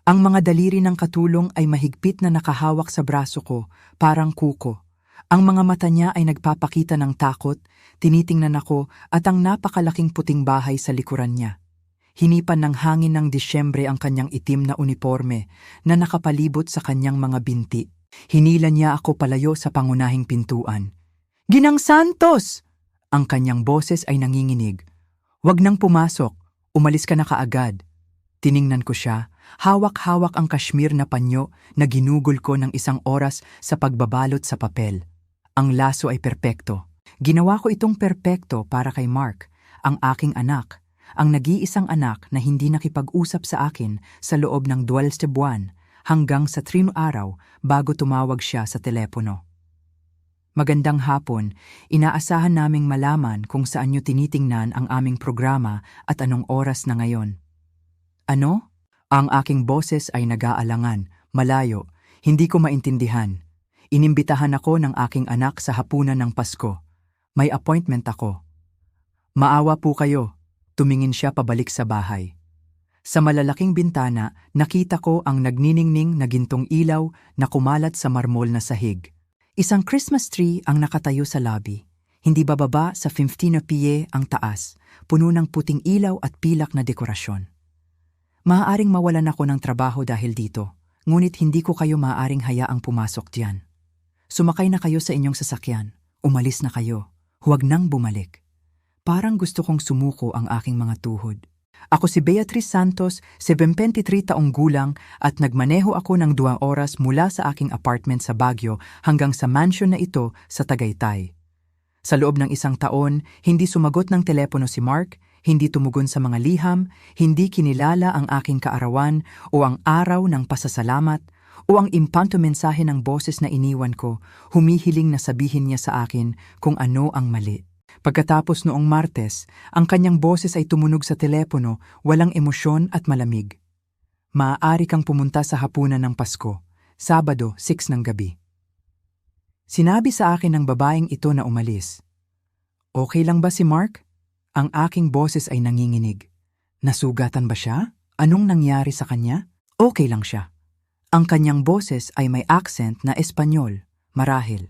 Ang mga daliri ng katulong ay mahigpit na nakahawak sa braso ko, parang kuko. Ang mga mata niya ay nagpapakita ng takot, tinitingnan ako at ang napakalaking puting bahay sa likuran niya. Hinipan ng hangin ng Disyembre ang kanyang itim na uniforme na nakapalibot sa kanyang mga binti. Hinila niya ako palayo sa pangunahing pintuan. "Ginang Santos!" Ang kanyang boses ay nanginginig. "Huwag nang pumasok, umalis ka na kaagad." Tiningnan ko siya, hawak-hawak ang kashmir na panyo na ginugol ko ng 1 oras sa pagbabalot sa papel. Ang laso ay perpekto. Ginawa ko itong perpekto para kay Mark, ang aking anak, ang nag-iisang anak na hindi nakipag-usap sa akin sa loob ng 12 buwan hanggang sa 3 araw bago tumawag siya sa telepono. "Magandang hapon, inaasahan naming malaman kung saan niyo tinitingnan ang aming programa at anong oras na ngayon." "Ano?" Ang aking boses ay nag-aalangan, malayo, hindi ko maintindihan. Inimbitahan ako ng aking anak sa hapunan ng Pasko. May appointment ako. "Maawa po kayo." Tumingin siya pabalik sa bahay. Sa malalaking bintana, nakita ko ang nagniningning na gintong ilaw na kumalat sa marmol na sahig. Isang Christmas tree ang nakatayo sa lobby. Hindi bababa sa 15 na piye ang taas, puno ng puting ilaw at pilak na dekorasyon. Maaaring mawalan ako ng trabaho dahil dito, ngunit hindi ko kayo maaaring hayaang pumasok diyan. Sumakay na kayo sa inyong sasakyan. Umalis na kayo. Huwag nang bumalik. Parang gusto kong sumuko ang aking mga tuhod. Ako si Beatrice Santos, 73 taong gulang at nagmaneho ako ng 2 oras mula sa aking apartment sa Baguio hanggang sa mansion na ito sa Tagaytay. Sa loob ng 1 taon, hindi sumagot ng telepono si Mark, hindi tumugon sa mga liham, hindi kinilala ang aking kaarawan o ang araw ng pasasalamat o ang impanto mensahe ng boses na iniwan ko, humihiling na sabihin niya sa akin kung ano ang mali. Pagkatapos noong Martes, ang kanyang boses ay tumunog sa telepono, walang emosyon at malamig. "Maaari kang pumunta sa hapunan ng Pasko, Sabado, 6 ng gabi." Sinabi sa akin ng babaeng ito na umalis. "Okay lang ba si Mark?" Ang aking boses ay nanginginig. Nasugatan ba siya? Anong nangyari sa kanya? Okay lang siya. Ang kanyang boses ay may accent na Espanyol, marahil.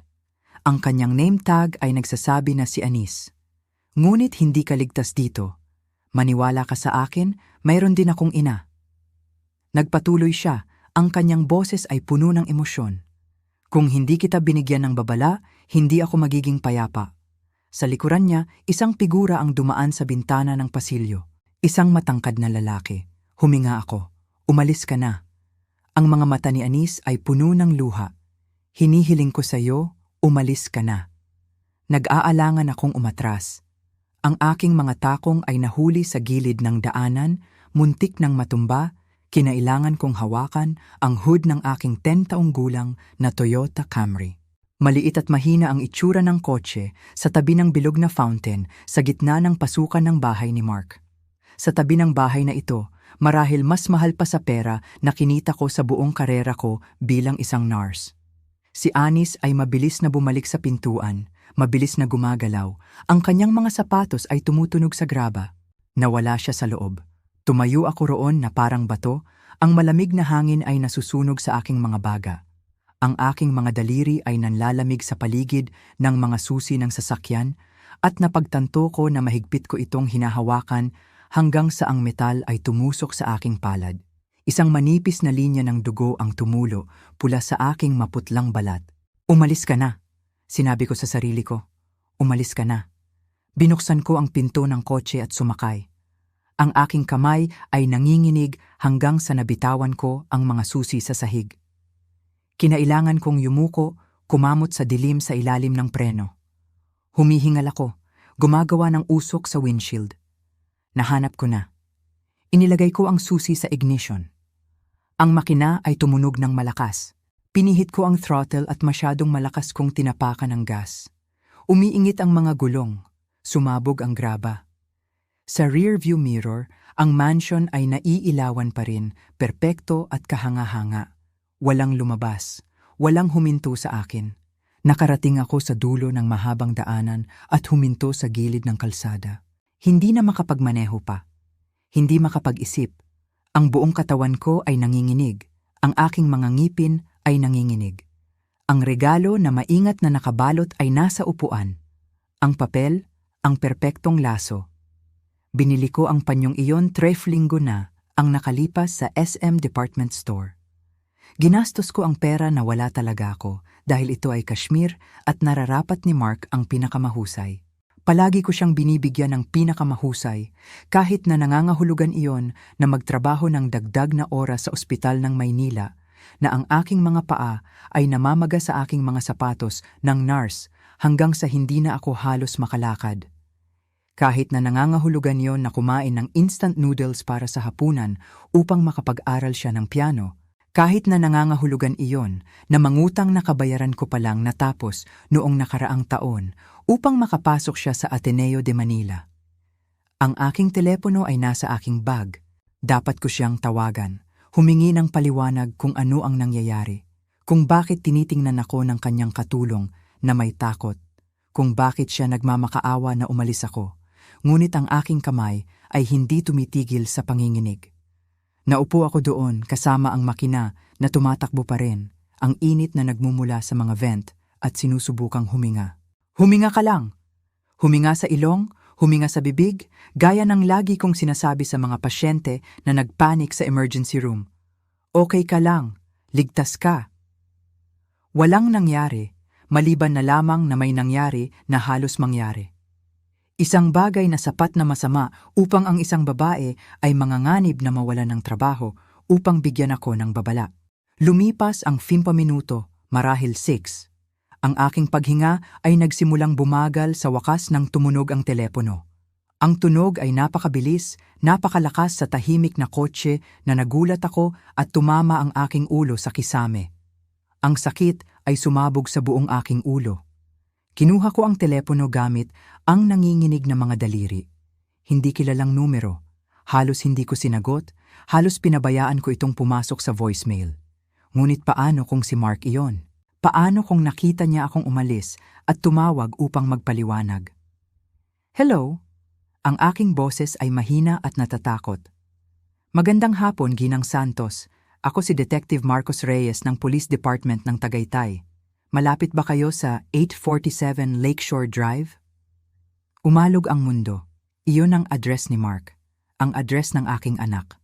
Ang kanyang name tag ay nagsasabi na si Anis. Ngunit hindi ka ligtas dito. Maniwala ka sa akin, mayroon din akong ina. Nagpatuloy siya, ang kanyang boses ay puno ng emosyon. "Kung hindi kita binigyan ng babala, hindi ako magiging payapa." Sa likuran niya, isang figura ang dumaan sa bintana ng pasilyo. Isang matangkad na lalaki. Huminga ako. "Umalis ka na." Ang mga mata ni Anis ay puno ng luha. "Hinihiling ko sa iyo, umalis ka na." Nag-aalangan akong umatras. Ang aking mga takong ay nahuli sa gilid ng daanan, muntik ng matumba, kinailangan kong hawakan ang hood ng aking 10 taong gulang na Toyota Camry. Maliit at mahina ang itsura ng kotse sa tabi ng bilog na fountain sa gitna ng pasukan ng bahay ni Mark. Sa tabi ng bahay na ito, marahil mas mahal pa sa pera na kinita ko sa buong karera ko bilang isang nurse. Si Anis ay mabilis na bumalik sa pintuan, mabilis na gumagalaw. Ang kanyang mga sapatos ay tumutunog sa graba. Nawala siya sa loob. Tumayo ako roon na parang bato, ang malamig na hangin ay nasusunog sa aking mga baga. Ang aking mga daliri ay nanlalamig sa paligid ng mga susi ng sasakyan at napagtanto ko na mahigpit ko itong hinahawakan hanggang sa ang metal ay tumusok sa aking palad. Isang manipis na linya ng dugo ang tumulo pula sa aking maputlang balat. "Umalis ka na," sinabi ko sa sarili ko. "Umalis ka na." Binuksan ko ang pinto ng kotse at sumakay. Ang aking kamay ay nanginginig hanggang sa nabitawan ko ang mga susi sa sahig. Kinailangan kong yumuko, kumamot sa dilim sa ilalim ng preno. Humihingal ako, gumagawa ng usok sa windshield. Nahanap ko na. Inilagay ko ang susi sa ignition. Ang makina ay tumunog ng malakas. Pinihit ko ang throttle at masyadong malakas kong tinapakan ng gas. Umiingit ang mga gulong. Sumabog ang graba. Sa rearview mirror, ang mansion ay naiilawan pa rin, perpekto at kahanga-hanga. Walang lumabas, walang huminto sa akin. Nakarating ako sa dulo ng mahabang daanan at huminto sa gilid ng kalsada. Hindi na makapagmaneho pa. Hindi makapag-isip. Ang buong katawan ko ay nanginginig. Ang aking mga ngipin ay nanginginig. Ang regalo na maingat na nakabalot ay nasa upuan. Ang papel, ang perpektong laso. Binili ko ang panyong iyon 3 linggo na ang nakalipas sa SM Department Store. Ginastos ko ang pera na wala talaga ako dahil ito ay kashmir at nararapat ni Mark ang pinakamahusay. Palagi ko siyang binibigyan ng pinakamahusay kahit na nangangahulugan iyon na magtrabaho ng dagdag na oras sa ospital ng Maynila na ang aking mga paa ay namamaga sa aking mga sapatos ng nurse hanggang sa hindi na ako halos makalakad. Kahit na nangangahulugan iyon na kumain ng instant noodles para sa hapunan upang makapag-aral siya ng piano, kahit na nangangahulugan iyon na mangutang na kabayaran ko pa lang natapos noong nakaraang taon upang makapasok siya sa Ateneo de Manila. Ang aking telepono ay nasa aking bag. Dapat ko siyang tawagan, humingi ng paliwanag kung ano ang nangyayari, kung bakit tinitingnan ako ng kanyang katulong na may takot, kung bakit siya nagmamakaawa na umalis ako, ngunit ang aking kamay ay hindi tumitigil sa panginginig. Naupo ako doon kasama ang makina na tumatakbo pa rin, ang init na nagmumula sa mga vent at sinusubukang huminga. Huminga ka lang! Huminga sa ilong, huminga sa bibig, gaya ng lagi kong sinasabi sa mga pasyente na nagpanik sa emergency room. Okay ka lang, ligtas ka. Walang nangyari, maliban na lamang na may nangyari na halos mangyari. Isang bagay na sapat na masama upang ang isang babae ay manganganib na mawalan ng trabaho upang bigyan ako ng babala. Lumipas ang 5 minuto, marahil 6. Ang aking paghinga ay nagsimulang bumagal sa wakas nang tumunog ang telepono. Ang tunog ay napakabilis, napakalakas sa tahimik na kotse na nagulat ako at tumama ang aking ulo sa kisame. Ang sakit ay sumabog sa buong aking ulo. Kinuha ko ang telepono gamit ang nanginginig na mga daliri. Hindi kilalang numero. Halos hindi ko sinagot, halos pinabayaan ko itong pumasok sa voicemail. Ngunit paano kung si Mark iyon? Paano kung nakita niya akong umalis at tumawag upang magpaliwanag? Hello? Ang aking boses ay mahina at natatakot. Magandang hapon, Ginang Santos. Ako si Detective Marcos Reyes ng Police Department ng Tagaytay. Malapit ba kayo sa 847 Lakeshore Drive? Umalog ang mundo. Iyon ang address ni Mark. Ang address ng aking anak.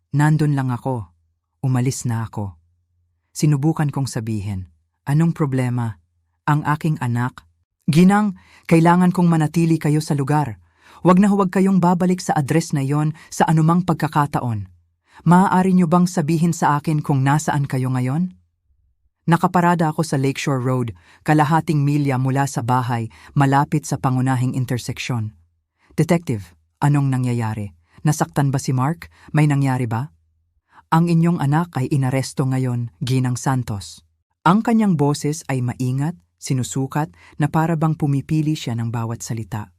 Nandun lang ako. Umalis na ako. Sinubukan kong sabihin, anong problema? Ang aking anak? Ginang, kailangan kong manatili kayo sa lugar. Huwag na huwag kayong babalik sa address na yon sa anumang pagkakataon. Maaari niyo bang sabihin sa akin kung nasaan kayo ngayon? Nakaparada ako sa Lakeshore Road, kalahating milya mula sa bahay, malapit sa pangunahing interseksyon. Detective, anong nangyayari? Nasaktan ba si Mark? May nangyari ba? Ang inyong anak ay inaresto ngayon, Ginang Santos. Ang kanyang boses ay maingat, sinusukat na para bang pumipili siya ng bawat salita.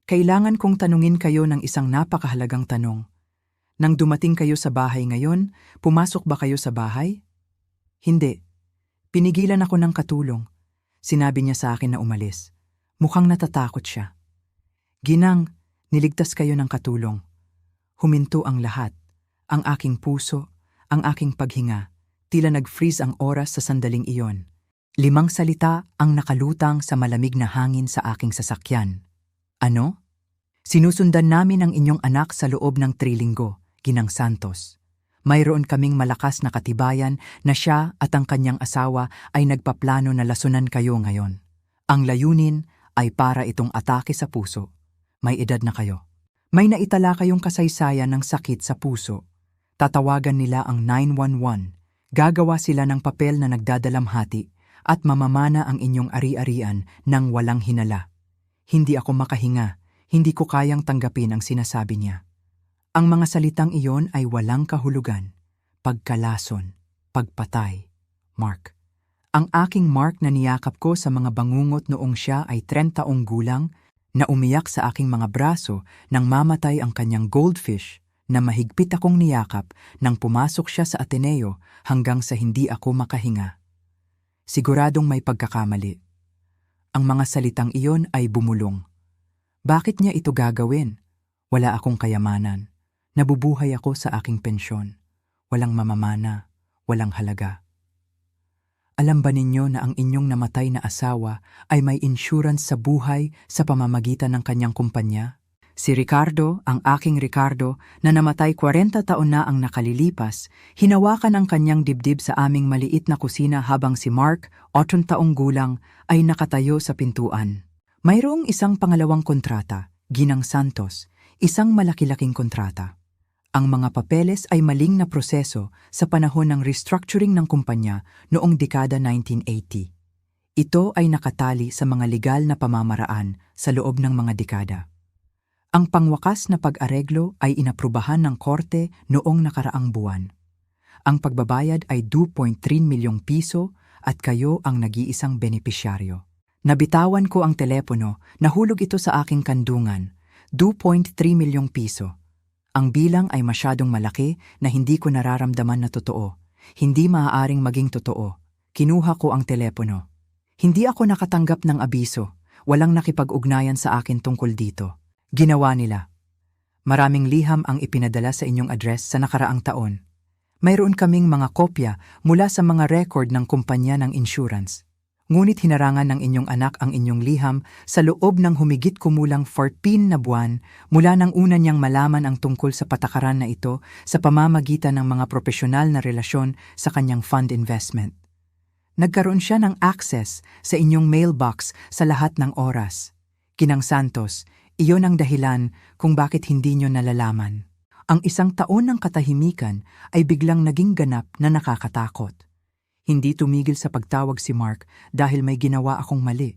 Kailangan kong tanungin kayo ng isang napakahalagang tanong. Nang dumating kayo sa bahay ngayon, pumasok ba kayo sa bahay? Hindi. Pinigilan ako ng katulong. Sinabi niya sa akin na umalis. Mukhang natatakot siya. Ginang, niligtas kayo ng katulong. Huminto ang lahat. Ang aking puso, ang aking paghinga. Tila nag-freeze ang oras sa sandaling iyon. 5 salita ang nakalutang sa malamig na hangin sa aking sasakyan. Ano? Sinusundan namin ang inyong anak sa loob ng 3 linggo, Ginang Santos. Mayroon kaming malakas na katibayan na siya at ang kanyang asawa ay nagpaplano na lasunan kayo ngayon. Ang layunin ay para itong atake sa puso. May edad na kayo. May naitala kayong kasaysayan ng sakit sa puso. Tatawagan nila ang 911. Gagawa sila ng papel na nagdadalamhati at mamamana ang inyong ari-arian ng walang hinala. Hindi ako makahinga. Hindi ko kayang tanggapin ang sinasabi niya. Ang mga salitang iyon ay walang kahulugan. Pagkalason, pagpatay. Mark. Ang aking Mark na niyakap ko sa mga bangungot noong siya ay 30 taong gulang, na umiyak sa aking mga braso nang mamatay ang kanyang goldfish, na mahigpit akong niyakap nang pumasok siya sa Ateneo hanggang sa hindi ako makahinga. Siguradong may pagkakamali. Ang mga salitang iyon ay bumulong. Bakit niya ito gagawin? Wala akong kayamanan. Nabubuhay ako sa aking pensyon. Walang mamamana, walang halaga. Alam ba ninyo na ang inyong namatay na asawa ay may insurance sa buhay sa pamamagitan ng kanyang kumpanya? Si Ricardo, ang aking Ricardo, na namatay 40 taon na ang nakalilipas, hinawakan ang kanyang dibdib sa aming maliit na kusina habang si Mark, 8 taong gulang, ay nakatayo sa pintuan. Mayroong isang pangalawang kontrata, Ginang Santos, isang malaki-laking kontrata. Ang mga papeles ay maling na proseso sa panahon ng restructuring ng kumpanya noong dekada 1980. Ito ay nakatali sa mga legal na pamamaraan sa loob ng mga dekada. Ang pangwakas na pag-areglo ay inaprubahan ng korte noong nakaraang buwan. Ang pagbabayad ay 2.3 milyong piso at kayo ang nag-iisang benepisyaryo. Nabitawan ko ang telepono, nahulog ito sa aking kandungan, 2.3 milyong piso. Ang bilang ay masyadong malaki na hindi ko nararamdaman na totoo. Hindi maaaring maging totoo. Kinuha ko ang telepono. Hindi ako nakatanggap ng abiso. Walang nakipag-ugnayan sa akin tungkol dito. Ginawa nila. Maraming liham ang ipinadala sa inyong address sa nakaraang taon. Mayroon kaming mga kopya mula sa mga record ng kumpanya ng insurance. Ngunit hinarangan ng inyong anak ang inyong liham sa loob ng humigit kumulang 14 na buwan mula nang una niyang malaman ang tungkol sa patakaran na ito sa pamamagitan ng mga propesyonal na relasyon sa kanyang fund investment. Nagkaroon siya ng access sa inyong mailbox sa lahat ng oras. Ginang Santos, iyon ang dahilan kung bakit hindi niyo nalalaman. Ang 1 taon ng katahimikan ay biglang naging ganap na nakakatakot. Hindi tumigil sa pagtawag si Mark dahil may ginawa akong mali.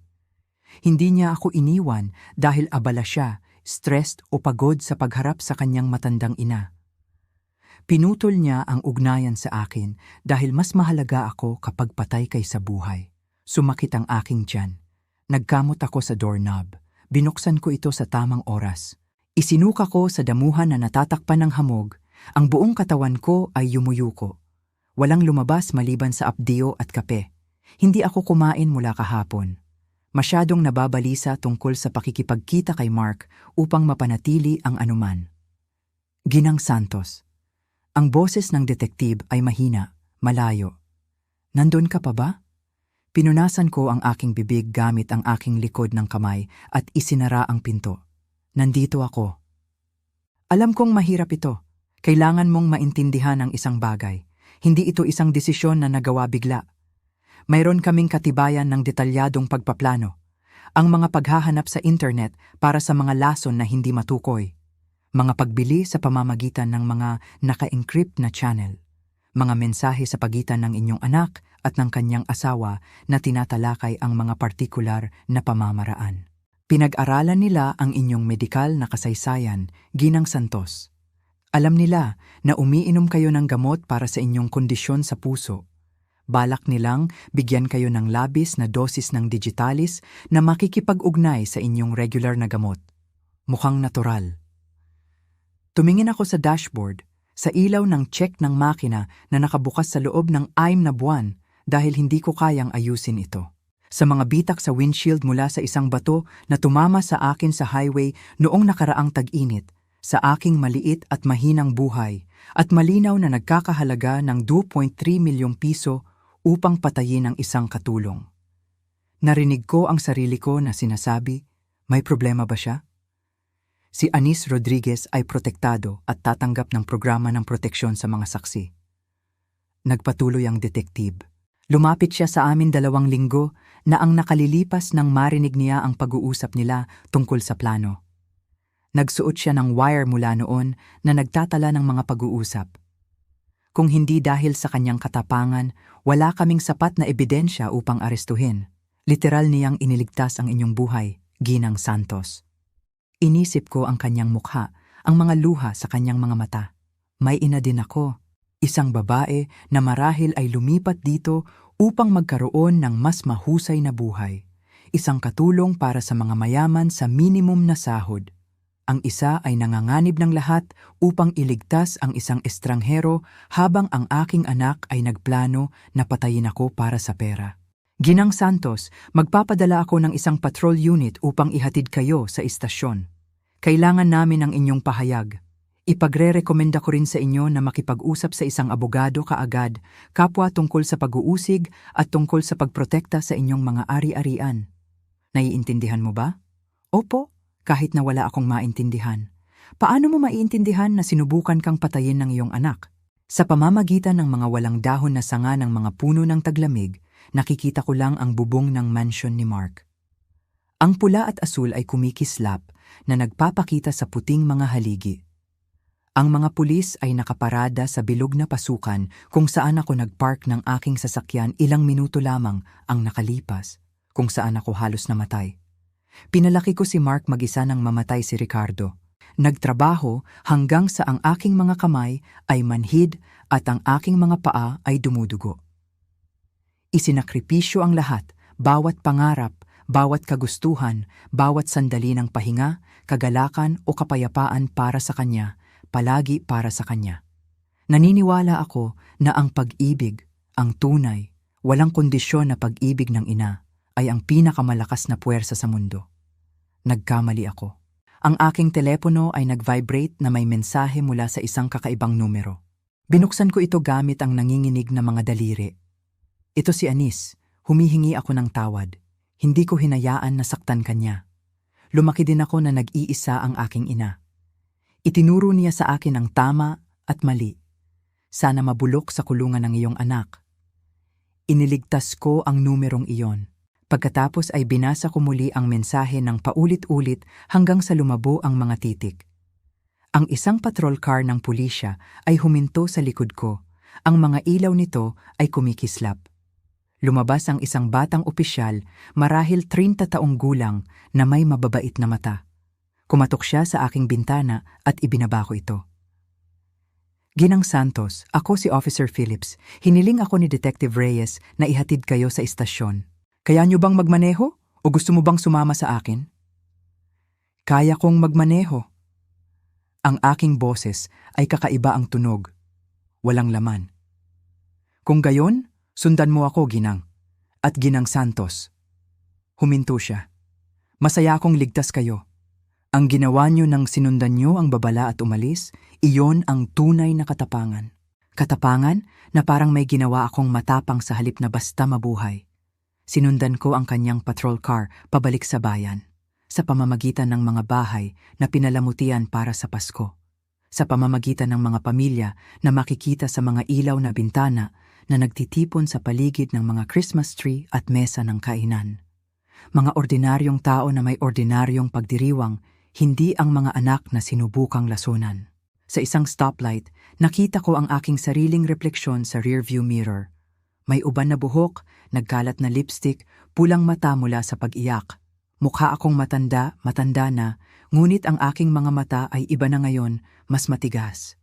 Hindi niya ako iniwan dahil abala siya, stressed o pagod sa pagharap sa kanyang matandang ina. Pinutol niya ang ugnayan sa akin dahil mas mahalaga ako kapag patay kaysa buhay. Sumakit ang aking tiyan. Nagkamot ako sa doorknob. Binuksan ko ito sa tamang oras. Isinuka ko sa damuhan na natatakpan ng hamog. Ang buong katawan ko ay yumuyuko. Walang lumabas maliban sa apdeo at kape. Hindi ako kumain mula kahapon. Masyadong nababalisa tungkol sa pakikipagkita kay Mark upang mapanatili ang anuman. Ginang Santos. Ang boses ng detektib ay mahina, malayo. Nandun ka pa ba? Pinunasan ko ang aking bibig gamit ang aking likod ng kamay at isinara ang pinto. Nandito ako. Alam kong mahirap ito. Kailangan mong maintindihan ang isang bagay. Hindi ito isang desisyon na nagawa bigla. Mayroon kaming katibayan ng detalyadong pagpaplano. Ang mga paghahanap sa internet para sa mga lason na hindi matukoy. Mga pagbili sa pamamagitan ng mga naka-encrypt na channel. Mga mensahe sa pagitan ng inyong anak at ng kanyang asawa na tinatalakay ang mga partikular na pamamaraan. Pinag-aralan nila ang inyong medikal na kasaysayan, Ginang Santos. Alam nila na umiinom kayo ng gamot para sa inyong kondisyon sa puso. Balak nilang bigyan kayo ng labis na dosis ng digitalis na makikipag-ugnay sa inyong regular na gamot. Mukhang natural. Tumingin ako sa dashboard, sa ilaw ng check ng makina na nakabukas sa loob ng 6 na buwan dahil hindi ko kayang ayusin ito. Sa mga bitak sa windshield mula sa isang bato na tumama sa akin sa highway noong nakaraang tag-init, sa aking maliit at mahinang buhay at malinaw na nagkakahalaga ng 2.3 milyong piso upang patayin ang isang katulong. Narinig ko ang sarili ko na sinasabi, may problema ba siya? Si Anis Rodriguez ay protektado at tatanggap ng programa ng proteksyon sa mga saksi. Nagpatuloy ang detektib. Lumapit siya sa amin 2 linggo na ang nakalilipas nang marinig niya ang pag-uusap nila tungkol sa plano. Nagsuot siya ng wire mula noon na nagtatala ng mga pag-uusap. Kung hindi dahil sa kanyang katapangan, wala kaming sapat na ebidensya upang arestuhin. Literal niyang iniligtas ang inyong buhay, Ginang Santos. Inisip ko ang kanyang mukha, ang mga luha sa kanyang mga mata. May ina din ako, isang babae na marahil ay lumipat dito upang magkaroon ng mas mahusay na buhay. Isang katulong para sa mga mayaman sa minimum na sahod. Ang isa ay nanganganib ng lahat upang iligtas ang isang estranghero habang ang aking anak ay nagplano na patayin ako para sa pera. Ginang Santos, magpapadala ako ng isang patrol unit upang ihatid kayo sa istasyon. Kailangan namin ang inyong pahayag. Ipagre-rekomenda ko rin sa inyo na makipag-usap sa isang abogado kaagad, kapwa tungkol sa pag-uusig at tungkol sa pagprotekta sa inyong mga ari-arian. Naiintindihan mo ba? Opo, kahit na wala akong maintindihan. Paano mo maiintindihan na sinubukan kang patayin ng iyong anak? Sa pamamagitan ng mga walang dahon na sanga ng mga puno ng taglamig, nakikita ko lang ang bubong ng mansion ni Mark. Ang pula at asul ay kumikislap na nagpapakita sa puting mga haligi. Ang mga pulis ay nakaparada sa bilog na pasukan kung saan ako nagpark ng aking sasakyan ilang minuto lamang ang nakalipas, kung saan ako halos namatay. Pinalaki ko si Mark mag-isa nang mamatay si Ricardo. Nagtrabaho hanggang sa ang aking mga kamay ay manhid at ang aking mga paa ay dumudugo. Isinakripisyo ang lahat, bawat pangarap, bawat kagustuhan, bawat sandali ng pahinga, kagalakan o kapayapaan para sa kanya, palagi para sa kanya. Naniniwala ako na ang pag-ibig, ang tunay, walang kondisyon na pag-ibig ng ina, ay ang pinakamalakas na puwersa sa mundo. Nagkamali ako. Ang aking telepono ay nag-vibrate na may mensahe mula sa isang kakaibang numero. Binuksan ko ito gamit ang nanginginig na mga daliri. Ito si Anis, humihingi ako ng tawad. Hindi ko hinayaan na saktan kanya. Lumaki din ako na nag-iisa ang aking ina. Itinuro niya sa akin ang tama at mali. Sana mabulok sa kulungan ng iyong anak. Iniligtas ko ang numerong iyon. Pagkatapos ay binasa ko muli ang mensahe ng paulit-ulit hanggang sa lumabo ang mga titik. Ang isang patrol car ng pulisya ay huminto sa likod ko. Ang mga ilaw nito ay kumikislap. Lumabas ang isang batang opisyal, marahil 30 taong gulang na may mababait na mata. Kumatok siya sa aking bintana at ibinaba ko ito. Ginang Santos, ako si Officer Phillips. Hiniling ako ni Detective Reyes na ihatid kayo sa istasyon. Kaya niyo bang magmaneho o gusto mo bang sumama sa akin? Kaya kong magmaneho. Ang aking boses ay kakaiba ang tunog. Walang laman. Kung gayon, sundan mo ako, Ginang. At Ginang Santos. Huminto siya. Masaya akong ligtas kayo. Ang ginawa niyo nang sinundan niyo ang babala at umalis, iyon ang tunay na katapangan. Katapangan na parang may ginawa akong matapang sa halip na basta mabuhay. Sinundan ko ang kanyang patrol car pabalik sa bayan, sa pamamagitan ng mga bahay na pinalamutian para sa Pasko, sa pamamagitan ng mga pamilya na makikita sa mga ilaw na bintana na nagtitipon sa paligid ng mga Christmas tree at mesa ng kainan. Mga ordinaryong tao na may ordinaryong pagdiriwang, hindi ang mga anak na sinubukang lasunan. Sa isang stoplight, nakita ko ang aking sariling refleksyon sa rearview mirror. May uban na buhok, nagkalat na lipstick, pulang mata mula sa pag-iyak. Mukha akong matanda na, ngunit ang aking mga mata ay iba na ngayon, mas matigas.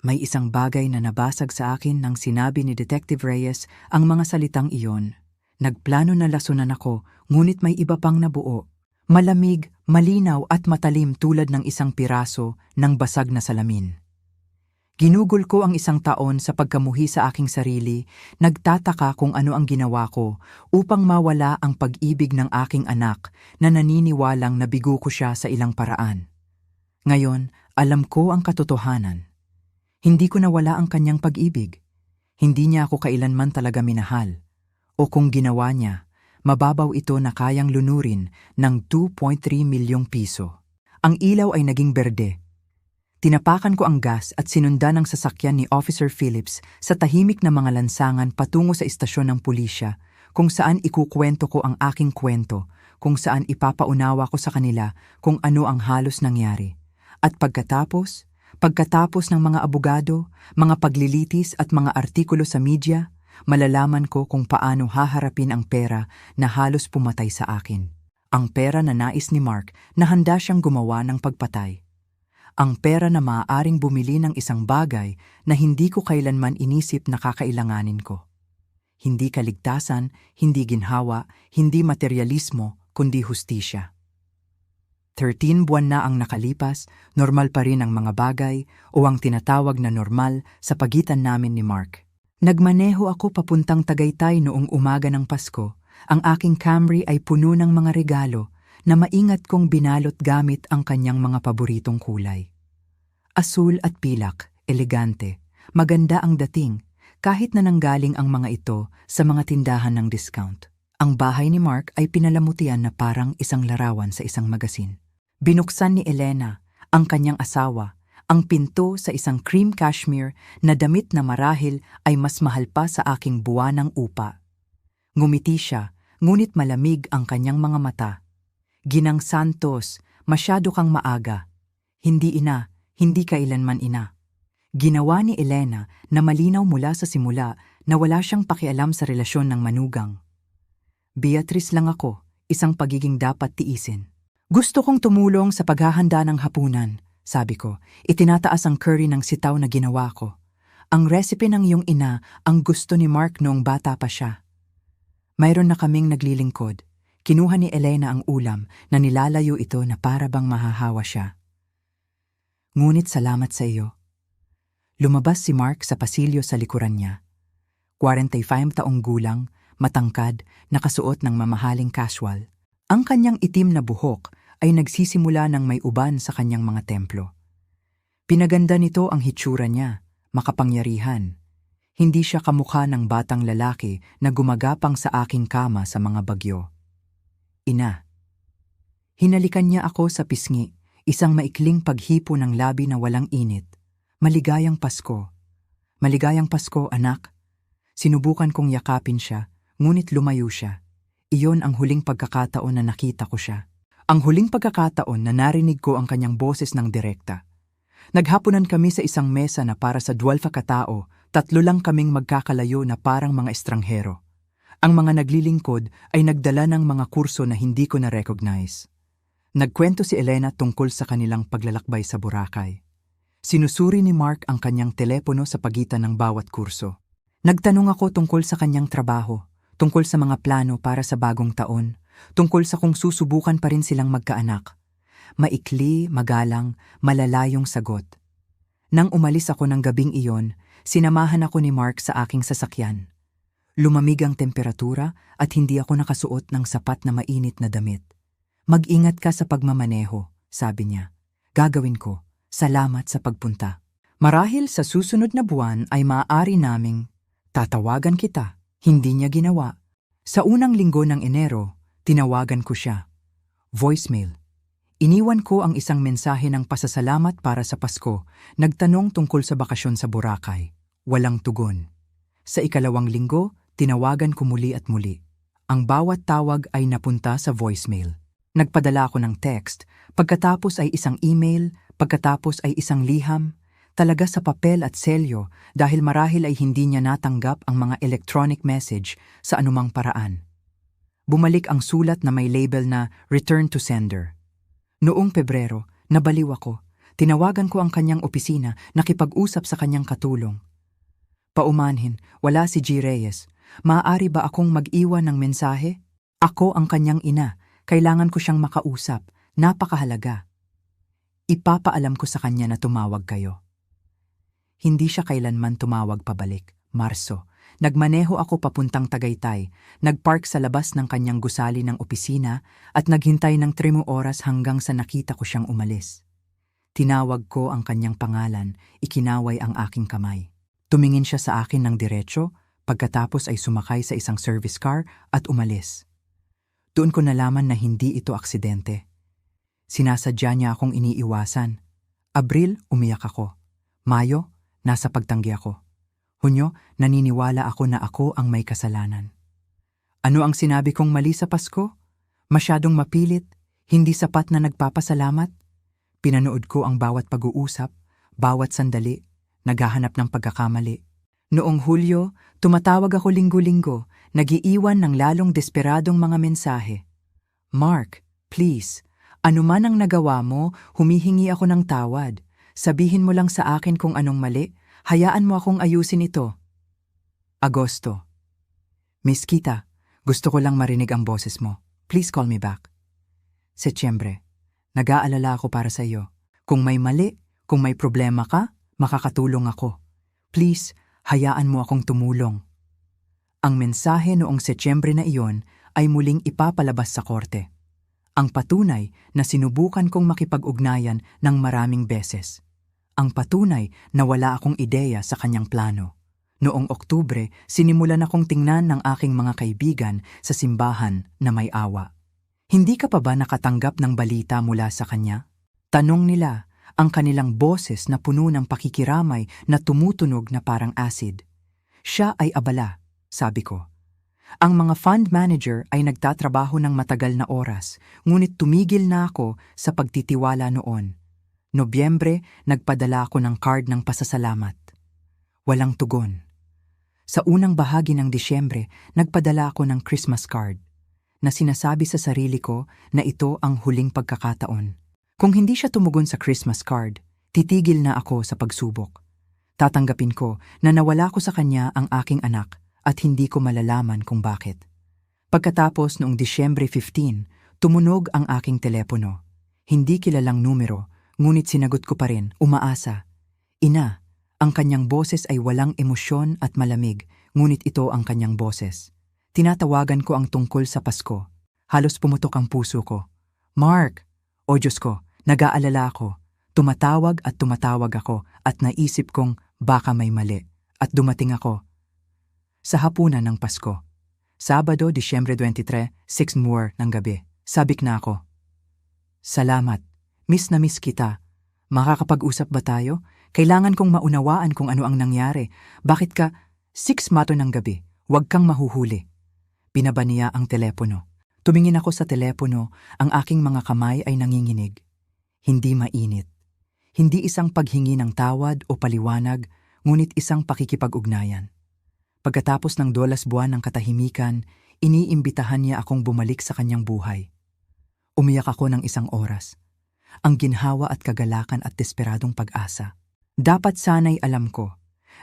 May isang bagay na nabasag sa akin nang sinabi ni Detective Reyes ang mga salitang iyon. Nagplano na lasunan ako, ngunit may iba pang nabuo. Malamig, malinaw at matalim tulad ng isang piraso ng basag na salamin. Ginugol ko ang isang taon sa pagkamuhi sa aking sarili, nagtataka kung ano ang ginawa ko upang mawala ang pag-ibig ng aking anak na naniniwalang nabigo ko siya sa ilang paraan. Ngayon, alam ko ang katotohanan. Hindi ko nawala ang kanyang pag-ibig. Hindi niya ako kailanman talaga minahal. O kung ginawa niya, mababaw ito na kayang lunurin ng 2.3 milyong piso. Ang ilaw ay naging berde. Tinapakan ko ang gas at sinundan ang sasakyan ni Officer Phillips sa tahimik na mga lansangan patungo sa istasyon ng pulisya, kung saan ikukwento ko ang aking kwento, kung saan ipapaunawa ko sa kanila kung ano ang halos nangyari. At pagkatapos ng mga abogado, mga paglilitis at mga artikulo sa media, malalaman ko kung paano haharapin ang pera na halos pumatay sa akin. Ang pera na nais ni Mark na handa siyang gumawa ng pagpatay. Ang pera na maaaring bumili ng isang bagay na hindi ko kailanman inisip na kakailanganin ko. Hindi kaligtasan, hindi ginhawa, hindi materyalismo, kundi hustisya. 13 buwan na ang nakalipas, normal pa rin ang mga bagay o ang tinatawag na normal sa pagitan namin ni Mark. Nagmaneho ako papuntang Tagaytay noong umaga ng Pasko. Ang aking Camry ay puno ng mga regalo na maingat kong binalot gamit ang kanyang mga paboritong kulay. Asul at pilak, elegante, maganda ang dating, kahit na nanggaling ang mga ito sa mga tindahan ng discount. Ang bahay ni Mark ay pinalamutian na parang isang larawan sa isang magasin. Binuksan ni Elena, ang kanyang asawa, ang pinto sa isang cream cashmere na damit na marahil ay mas mahal pa sa aking buwanang upa. Ngumiti siya, ngunit malamig ang kanyang mga mata. Ginang Santos, masyado kang maaga. Hindi ina, hindi kailanman ina. Ginawa ni Elena na malinaw mula sa simula na wala siyang pakialam sa relasyon ng manugang. Beatrice lang ako, isang pagiging dapat tiisin. Gusto kong tumulong sa paghahanda ng hapunan, sabi ko. Itinataas ang curry ng sitaw na ginawa ko. Ang recipe ng iyong ina ang gusto ni Mark noong bata pa siya. Mayroon na kaming naglilingkod. Kinuha ni Elena ang ulam na nilalayo ito na para bang mahahawa siya. Ngunit salamat sa iyo. Lumabas si Mark sa pasilyo sa likuran niya. 45 taong gulang, matangkad, nakasuot ng mamahaling casual. Ang kanyang itim na buhok ay nagsisimula ng may uban sa kanyang mga templo. Pinaganda nito ang hitsura niya, makapangyarihan. Hindi siya kamukha ng batang lalaki na gumagapang sa aking kama sa mga bagyo. Ina. Hinalikan niya ako sa pisngi, isang maikling paghipo ng labi na walang init. Maligayang Pasko. Maligayang Pasko, anak. Sinubukan kong yakapin siya, ngunit lumayo siya. Iyon ang huling pagkakataon na nakita ko siya. Ang huling pagkakataon na narinig ko ang kanyang boses ng direkta. Naghapunan kami sa isang mesa na para sa 12 katao, 3 lang kaming magkakalayo na parang mga estranghero. Ang mga naglilingkod ay nagdala ng mga kurso na hindi ko na-recognize. Nagkwento si Elena tungkol sa kanilang paglalakbay sa Boracay. Sinusuri ni Mark ang kanyang telepono sa pagitan ng bawat kurso. Nagtanong ako tungkol sa kanyang trabaho, tungkol sa mga plano para sa bagong taon, tungkol sa kung susubukan pa rin silang magkaanak. Maikli, magalang, malalayong sagot. Nang umalis ako ng gabing iyon, sinamahan ako ni Mark sa aking sasakyan. Lumamig ang temperatura at hindi ako nakasuot ng sapat na mainit na damit. Mag-ingat ka sa pagmamaneho, sabi niya. Gagawin ko. Salamat sa pagpunta. Marahil sa susunod na buwan ay maaari naming tatawagan kita. Hindi niya ginawa. Sa unang linggo ng Enero, tinawagan ko siya. Voicemail. Iniwan ko ang isang mensahe ng pasasalamat para sa Pasko, nagtanong tungkol sa bakasyon sa Boracay. Walang tugon. Sa ikalawang linggo, tinawagan ko muli at muli. Ang bawat tawag ay napunta sa voicemail. Nagpadala ako ng text, pagkatapos ay isang email, pagkatapos ay isang liham, talaga sa papel at selyo dahil marahil ay hindi niya natanggap ang mga electronic message sa anumang paraan. Bumalik ang sulat na may label na Return to Sender. Noong Pebrero, nabaliw ako. Tinawagan ko ang kanyang opisina, nakipag-usap sa kanyang katulong. Paumanhin, wala si G. Reyes. Maaari ba akong mag-iwan ng mensahe? Ako ang kanyang ina. Kailangan ko siyang makausap. Napakahalaga. Ipapaalam ko sa kanya na tumawag kayo. Hindi siya kailanman tumawag pabalik. Marso. Nagmaneho ako papuntang Tagaytay. Nagpark sa labas ng kanyang gusali ng opisina at naghintay ng 3 oras hanggang sa nakita ko siyang umalis. Tinawag ko ang kanyang pangalan, ikinaway ang aking kamay. Tumingin siya sa akin ng diretso, pagkatapos ay sumakay sa isang service car at umalis. Doon ko nalaman na hindi ito aksidente. Sinasadya niya akong iniiwasan. Abril, umiyak ako. Mayo, nasa pagtanggi ako. Hunyo, naniniwala ako na ako ang may kasalanan. Ano ang sinabi kong mali sa Pasko? Masyadong mapilit, hindi sapat na nagpapasalamat? Pinanood ko ang bawat pag-uusap, bawat sandali, naghahanap ng pagkakamali. Noong Hulyo, tumatawag ako linggo-linggo, nagiiwan ng lalong desperadong mga mensahe. Mark, please, anuman ang nagawa mo, humihingi ako ng tawad. Sabihin mo lang sa akin kung anong mali, hayaan mo akong ayusin ito. Agosto. Miss Kita, gusto ko lang marinig ang boses mo. Please call me back. Setyembre. Nag-aalala ako para sa iyo. Kung may mali, kung may problema ka, makakatulong ako. Please, hayaan mo akong tumulong. Ang mensahe noong Setyembre na iyon ay muling ipapalabas sa korte. Ang patunay na sinubukan kong makipag-ugnayan ng maraming beses. Ang patunay na wala akong ideya sa kanyang plano. Noong Oktubre, sinimulan akong tingnan ng aking mga kaibigan sa simbahan na may awa. Hindi ka pa ba nakatanggap ng balita mula sa kanya? Tanong nila, ang kanilang boses na puno ng pakikiramay na tumutunog na parang acid. Siya ay abala, sabi ko. Ang mga fund manager ay nagtatrabaho ng matagal na oras, ngunit tumigil na ako sa pagtitiwala noon. Nobyembre, nagpadala ako ng card ng pasasalamat. Walang tugon. Sa unang bahagi ng Disyembre, nagpadala ako ng Christmas card na sinasabi sa sarili ko na ito ang huling pagkakataon. Kung hindi siya tumugon sa Christmas card, titigil na ako sa pagsubok. Tatanggapin ko na nawala ko sa kanya ang aking anak at hindi ko malalaman kung bakit. Pagkatapos noong Disyembre 15, tumunog ang aking telepono. Hindi kilalang numero, ngunit sinagot ko pa rin, umaasa. Ina. Ang kanyang boses ay walang emosyon at malamig, ngunit ito ang kanyang boses. Tinatawagan ko ang tungkol sa Pasko. Halos pumutok ang puso ko. Mark! O Diyos ko, nag-aalala ako. Tumatawag ako at naisip kong baka may mali. At dumating ako. Sa hapunan ng Pasko. Sabado, Disyembre 23, 6 ng gabi. Sabik na ako. Salamat. Miss na miss kita. Makakapag-usap ba tayo? Kailangan kong maunawaan kung ano ang nangyari. Bakit ka 6 ng gabi? Huwag kang mahuhuli. Binaba niya ang telepono. Tumingin ako sa telepono, ang aking mga kamay ay nanginginig. Hindi mainit. Hindi isang paghingi ng tawad o paliwanag, ngunit isang pakikipag-ugnayan. Pagkatapos ng 2 buwan ng katahimikan, iniimbitahan niya akong bumalik sa kanyang buhay. Umiyak ako ng 1 oras. Ang ginhawa at kagalakan at desperadong pag-asa. Dapat sana'y alam ko.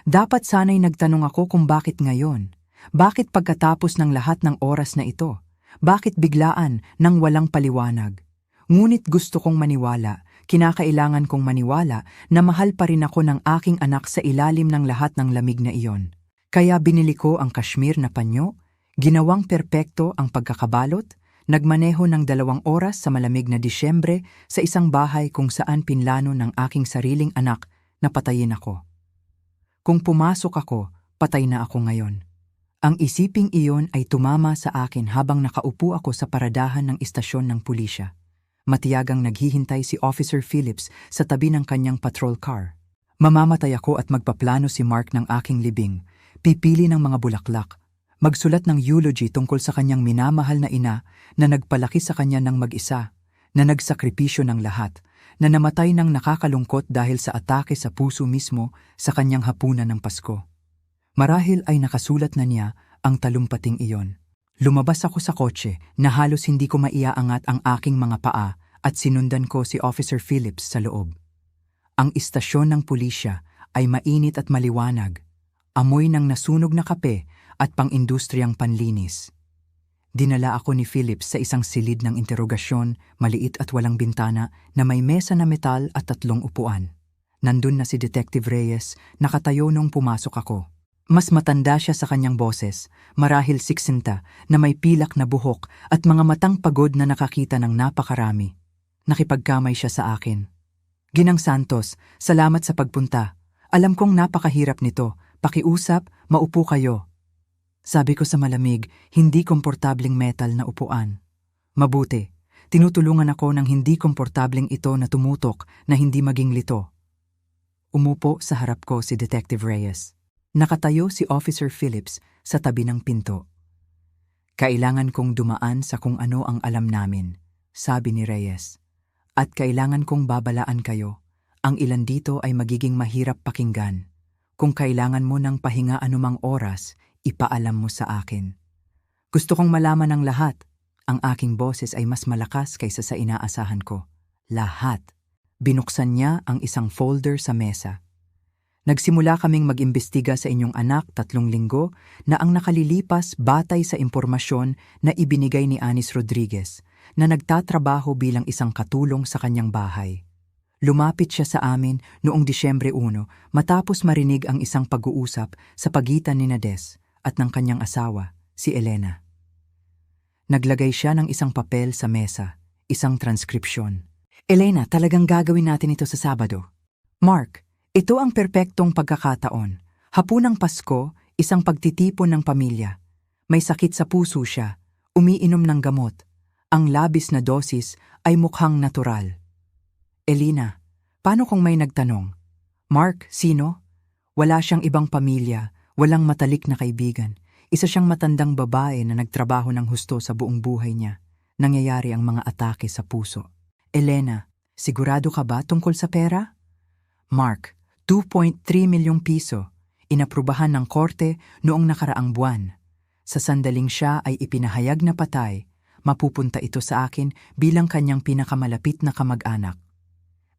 Dapat sana'y nagtanong ako kung bakit ngayon. Bakit pagkatapos ng lahat ng oras na ito? Bakit biglaan nang walang paliwanag? Ngunit gusto kong maniwala, kinakailangan kong maniwala na mahal pa rin ako ng aking anak sa ilalim ng lahat ng lamig na iyon. Kaya binili ko ang kashmir na panyo, ginawang perpekto ang pagkakabalot, nagmaneho ng 2 oras sa malamig na Disyembre sa isang bahay kung saan pinlano ng aking sariling anak na patayin ako. Kung pumasok ako, patay na ako ngayon. Ang isiping iyon ay tumama sa akin habang nakaupo ako sa paradahan ng istasyon ng pulisya. Matiyagang naghihintay si Officer Phillips sa tabi ng kanyang patrol car. Mamamatay ako at magpaplano si Mark ng aking libing, pipili ng mga bulaklak, magsulat ng eulogy tungkol sa kanyang minamahal na ina na nagpalaki sa kanya ng mag-isa, na nagsakripisyo ng lahat, na namatay ng nakakalungkot dahil sa atake sa puso mismo sa kanyang hapunan ng Pasko. Marahil ay nakasulat na niya ang talumpating iyon. Lumabas ako sa kotse na halos hindi ko maiaangat ang aking mga paa at sinundan ko si Officer Phillips sa loob. Ang istasyon ng pulisya ay mainit at maliwanag, amoy ng nasunog na kape at pang-industriyang panlinis. Dinala ako ni Phillips sa isang silid ng interogasyon, maliit at walang bintana na may mesa na metal at 3 upuan. Nandun na si Detective Reyes, nakatayo nung pumasok ako. Mas matanda siya sa kanyang boses, marahil 60 na may pilak na buhok at mga matang pagod na nakakita ng napakarami. Nakipagkamay siya sa akin. Ginang Santos, salamat sa pagpunta. Alam kong napakahirap nito. Pakiusap, maupo kayo. Sabi ko sa malamig, hindi komportabling metal na upuan. Mabuti, tinutulungan ako ng hindi komportabling ito na tumutok na hindi maging lito. Umupo sa harap ko si Detective Reyes. Nakatayo si Officer Phillips sa tabi ng pinto. Kailangan kong dumaan sa kung ano ang alam namin, sabi ni Reyes. At kailangan kong babalaan kayo. Ang ilan dito ay magiging mahirap pakinggan. Kung kailangan mo ng pahinga anumang oras, ipaalam mo sa akin. Gusto kong malaman ng lahat. Ang aking boses ay mas malakas kaysa sa inaasahan ko. Lahat. Binuksan niya ang isang folder sa mesa. Nagsimula kaming mag-imbestiga sa inyong anak 3 linggo na ang nakalilipas batay sa impormasyon na ibinigay ni Anis Rodriguez na nagtatrabaho bilang isang katulong sa kanyang bahay. Lumapit siya sa amin noong Disyembre 1 matapos marinig ang isang pag-uusap sa pagitan ni Nades at ng kanyang asawa, si Elena. Naglagay siya ng isang papel sa mesa, isang transkripsyon. Elena, talagang gagawin natin ito sa Sabado. Mark, Ito ang perpektong pagkakataon. Hapunang Pasko, isang pagtitipon ng pamilya. May sakit sa puso siya, umiinom ng gamot. Ang labis na dosis ay mukhang natural. Elena, paano kung may nagtanong? Mark, sino? Wala siyang ibang pamilya, walang matalik na kaibigan. Isa siyang matandang babae na nagtrabaho ng husto sa buong buhay niya. Nangyayari ang mga atake sa puso. Elena, sigurado ka ba tungkol sa pera? Mark, 2.3 milyong piso. Inaprubahan ng korte noong nakaraang buwan. Sa sandaling siya ay ipinahayag na patay, mapupunta ito sa akin bilang kanyang pinakamalapit na kamag-anak.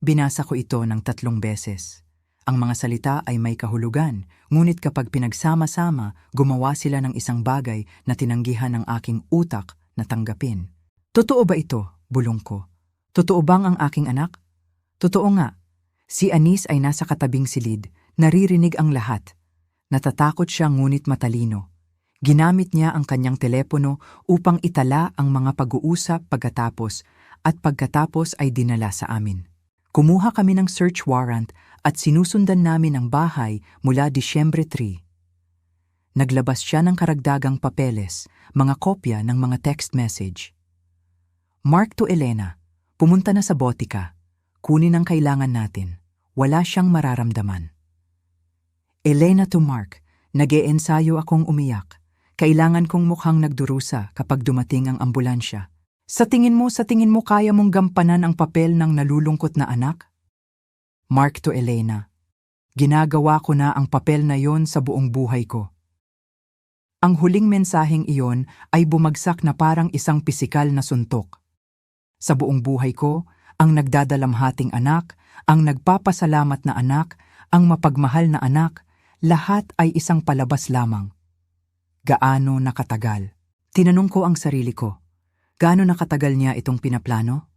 Binasa ko ito ng 3 beses. Ang mga salita ay may kahulugan, ngunit kapag pinagsama-sama, gumawa sila ng isang bagay na tinanggihan ng aking utak na tanggapin. Totoo ba ito? Bulong ko. Totoo bang ang aking anak? Totoo nga. Si Anis ay nasa katabing silid, naririnig ang lahat. Natatakot siya ngunit matalino. Ginamit niya ang kanyang telepono upang itala ang mga pag-uusap pagkatapos at pagkatapos ay dinala sa amin. Kumuha kami ng search warrant at sinusundan namin ang bahay mula Disyembre 3. Naglabas siya ng karagdagang papeles, mga kopya ng mga text message. Mark to Elena, pumunta na sa botika. Kunin ang kailangan natin. Wala siyang mararamdaman. Elena to Mark, nag-eensayo akong umiyak. Kailangan kong mukhang nagdurusa kapag dumating ang ambulansya. Sa tingin mo kaya mong gampanan ang papel ng nalulungkot na anak? Mark to Elena, ginagawa ko na ang papel na yon sa buong buhay ko. Ang huling mensaheng iyon ay bumagsak na parang isang pisikal na suntok. Sa buong buhay ko, ang nagdadalamhating anak, ang nagpapasalamat na anak, ang mapagmahal na anak, lahat ay isang palabas lamang. Gaano nakatagal? Tinanong ko ang sarili ko. Gaano nakatagal niya itong pinaplano?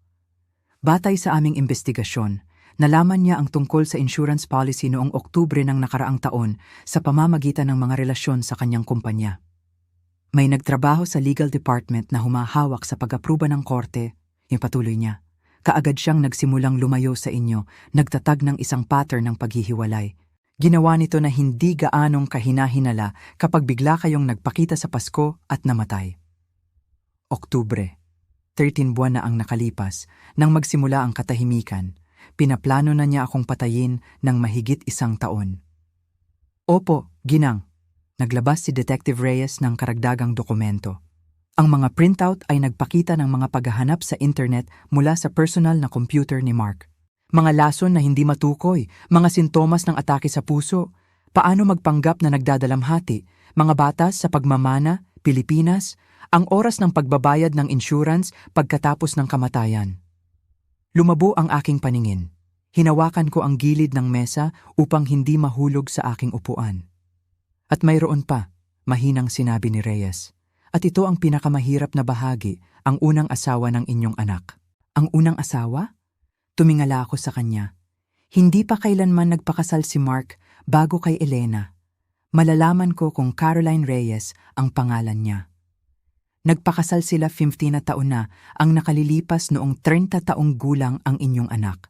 Batay sa aming investigasyon, nalaman niya ang tungkol sa insurance policy noong Oktubre ng nakaraang taon sa pamamagitan ng mga relasyon sa kanyang kumpanya. May nagtrabaho sa legal department na humahawak sa pag-apruba ng korte, yung patuloy niya. Kaagad siyang nagsimulang lumayo sa inyo, nagtatag ng isang pattern ng paghihiwalay. Ginawa nito na hindi gaanong kahinahinala kapag bigla kayong nagpakita sa Pasko at namatay. Oktubre, 13 buwan na ang nakalipas, nang magsimula ang katahimikan, pinaplano na niya akong patayin ng mahigit 1 taon. Opo, ginang. Naglabas si Detective Reyes ng karagdagang dokumento. Ang mga printout ay nagpakita ng mga paghahanap sa internet mula sa personal na computer ni Mark. Mga lason na hindi matukoy, mga sintomas ng atake sa puso, paano magpanggap na nagdadalamhati, mga batas sa pagmamana, Pilipinas, ang oras ng pagbabayad ng insurance pagkatapos ng kamatayan. Lumabo ang aking paningin. Hinawakan ko ang gilid ng mesa upang hindi mahulog sa aking upuan. At mayroon pa, mahinang sinabi ni Reyes. At ito ang pinakamahirap na bahagi, ang unang asawa ng inyong anak. Ang unang asawa? Tumingala ako sa kanya. Hindi pa kailanman nagpakasal si Mark bago kay Elena. Malalaman ko kung Caroline Reyes ang pangalan niya. Nagpakasal sila 15 na taon na ang nakalilipas noong 30 taong gulang ang inyong anak.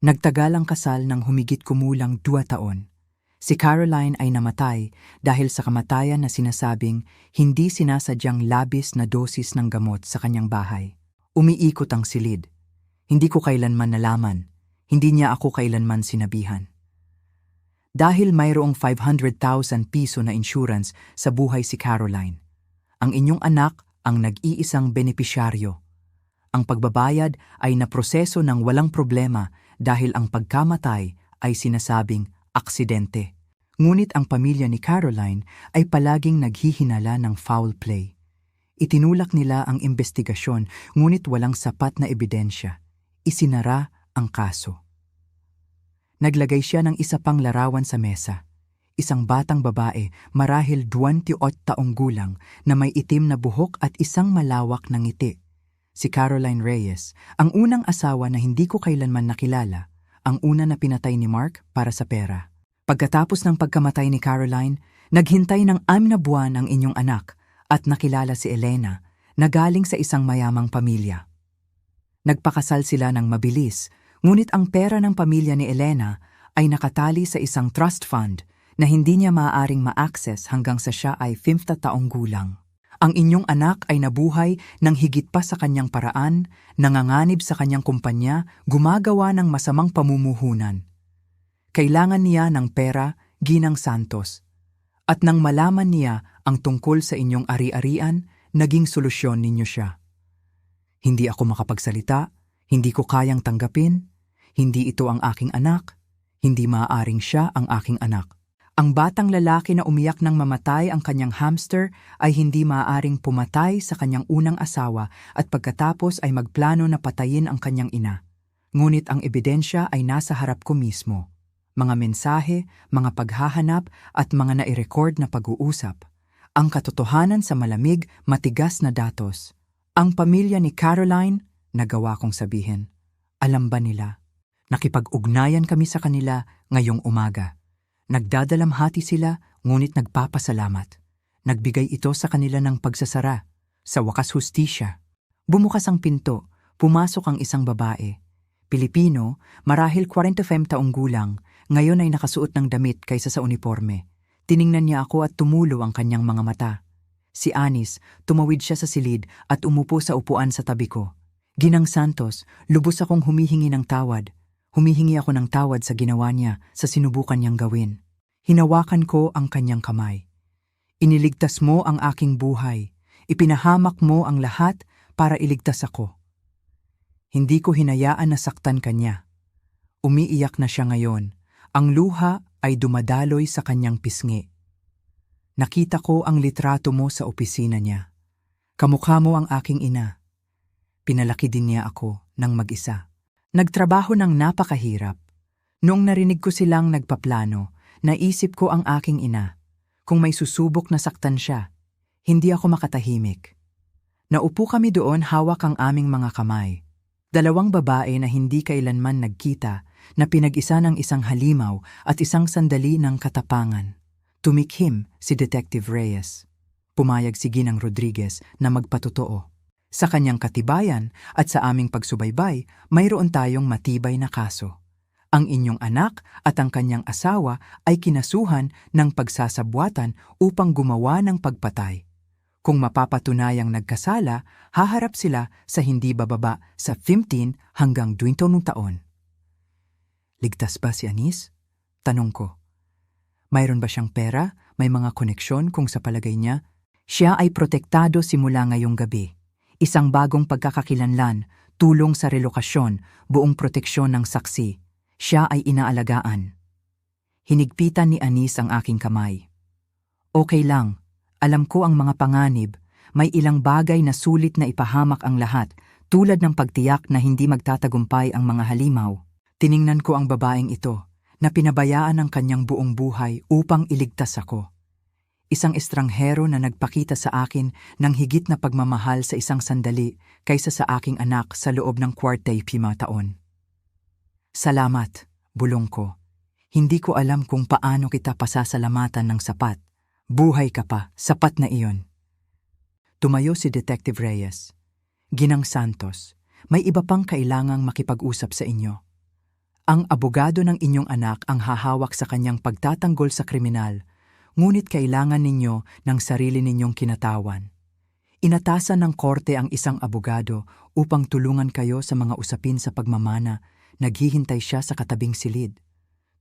Nagtagal ang kasal ng humigit kumulang 2 taon. Si Caroline ay namatay dahil sa kamatayan na sinasabing hindi sinasadyang labis na dosis ng gamot sa kanyang bahay. Umiikot ang silid. Hindi ko kailanman nalaman. Hindi niya ako kailanman sinabihan. Dahil mayroong 500,000 piso na insurance sa buhay si Caroline. Ang inyong anak ang nag-iisang benepisyaryo. Ang pagbabayad ay naproseso ng walang problema dahil ang pagkamatay ay sinasabing aksidente. Ngunit ang pamilya ni Caroline ay palaging naghihinala ng foul play. Itinulak nila ang investigasyon ngunit walang sapat na ebidensya. Isinara ang kaso. Naglagay siya ng isa pang larawan sa mesa. Isang batang babae, marahil 28 taong gulang, na may itim na buhok at isang malawak na ngiti. Si Caroline Reyes, ang unang asawa na hindi ko kailanman nakilala, ang una na pinatay ni Mark para sa pera. Pagkatapos ng pagkamatay ni Caroline, naghintay ng 6 na buwan ang inyong anak at nakilala si Elena na galing sa isang mayamang pamilya. Nagpakasal sila ng mabilis, ngunit ang pera ng pamilya ni Elena ay nakatali sa isang trust fund na hindi niya maaaring ma-access hanggang sa siya ay 50 taong gulang. Ang inyong anak ay nabuhay ng higit pa sa kanyang paraan, nanganganib sa kanyang kumpanya, gumagawa ng masamang pamumuhunan. Kailangan niya ng pera, Ginang Santos. At nang malaman niya ang tungkol sa inyong ari-arian, naging solusyon ninyo siya. Hindi ako makapagsalita, hindi ko kayang tanggapin, hindi ito ang aking anak, hindi maaaring siya ang aking anak. Ang batang lalaki na umiyak nang mamatay ang kanyang hamster ay hindi maaaring pumatay sa kanyang unang asawa at pagkatapos ay magplano na patayin ang kanyang ina. Ngunit ang ebidensya ay nasa harap ko mismo. Mga mensahe, mga paghahanap at mga nai-record na pag-uusap. Ang katotohanan sa malamig, matigas na datos. Ang pamilya ni Caroline, nagawa kong sabihin. Alam ba nila? Nakipag-ugnayan kami sa kanila ngayong umaga. Nagdadalamhati sila, ngunit nagpapasalamat. Nagbigay ito sa kanila ng pagsasara. Sa wakas hustisya. Bumukas ang pinto, pumasok ang isang babae. Pilipino, marahil 45 taong gulang, ngayon ay nakasuot ng damit kaysa sa uniforme. Tiningnan niya ako at tumulo ang kanyang mga mata. Si Anis, tumawid siya sa silid at umupo sa upuan sa tabi ko. Ginang Santos, lubos akong humihingi ng tawad. Humihingi ako ng tawad sa ginawa niya, sa sinubukan niyang gawin. Hinawakan ko ang kanyang kamay. Iniligtas mo ang aking buhay. Ipinahamak mo ang lahat para iligtas ako. Hindi ko hinayaan na saktan kanya. Umiiyak na siya ngayon. Ang luha ay dumadaloy sa kanyang pisngi. Nakita ko ang litrato mo sa opisina niya. Kamukha mo ang aking ina. Pinalaki din niya ako ng mag-isa. Nagtrabaho ng napakahirap. Noong narinig ko silang nagpaplano, naisip ko ang aking ina. Kung may susubok na saktan siya, hindi ako makatahimik. Naupo kami doon hawak ang aming mga kamay. Dalawang babae na hindi kailanman nagkita, na pinag-isa ng isang halimaw at isang sandali ng katapangan. Tumikhim si Detective Reyes. Pumayag si Ginang Rodriguez na magpatotoo. Sa kanyang katibayan at sa aming pagsubaybay, mayroon tayong matibay na kaso. Ang inyong anak at ang kanyang asawa ay kinasuhan ng pagsasabwatan upang gumawa ng pagpatay. Kung mapapatunayang nagkasala, haharap sila sa hindi bababa sa 15 hanggang 20 taon. Ligtas ba si Anis? Tanong ko. Mayroon ba siyang pera? May mga koneksyon kung sa palagay niya? Siya ay protektado simula ngayong gabi. Isang bagong pagkakakilanlan, tulong sa relokasyon, buong proteksyon ng saksi. Siya ay inaalagaan. Hinigpitan ni Anis ang aking kamay. Okay lang, alam ko ang mga panganib, may ilang bagay na sulit na ipahamak ang lahat, tulad ng pagtiyak na hindi magtatagumpay ang mga halimaw. Tiningnan ko ang babaeng ito, na pinabayaan ang kanyang buong buhay upang iligtas ako. Isang estranghero na nagpakita sa akin ng higit na pagmamahal sa isang sandali kaysa sa aking anak sa loob ng 45 taon. Salamat, bulong ko. Hindi ko alam kung paano kita pasasalamatan ng sapat. Buhay ka pa, sapat na iyon. Tumayo si Detective Reyes. Ginang Santos, may iba pang kailangang makipag-usap sa inyo. Ang abogado ng inyong anak ang hahawak sa kanyang pagtatanggol sa kriminal, ngunit kailangan ninyo ng sarili ninyong kinatawan. Inatasan ng korte ang isang abogado upang tulungan kayo sa mga usapin sa pagmamana. Naghihintay siya sa katabing silid.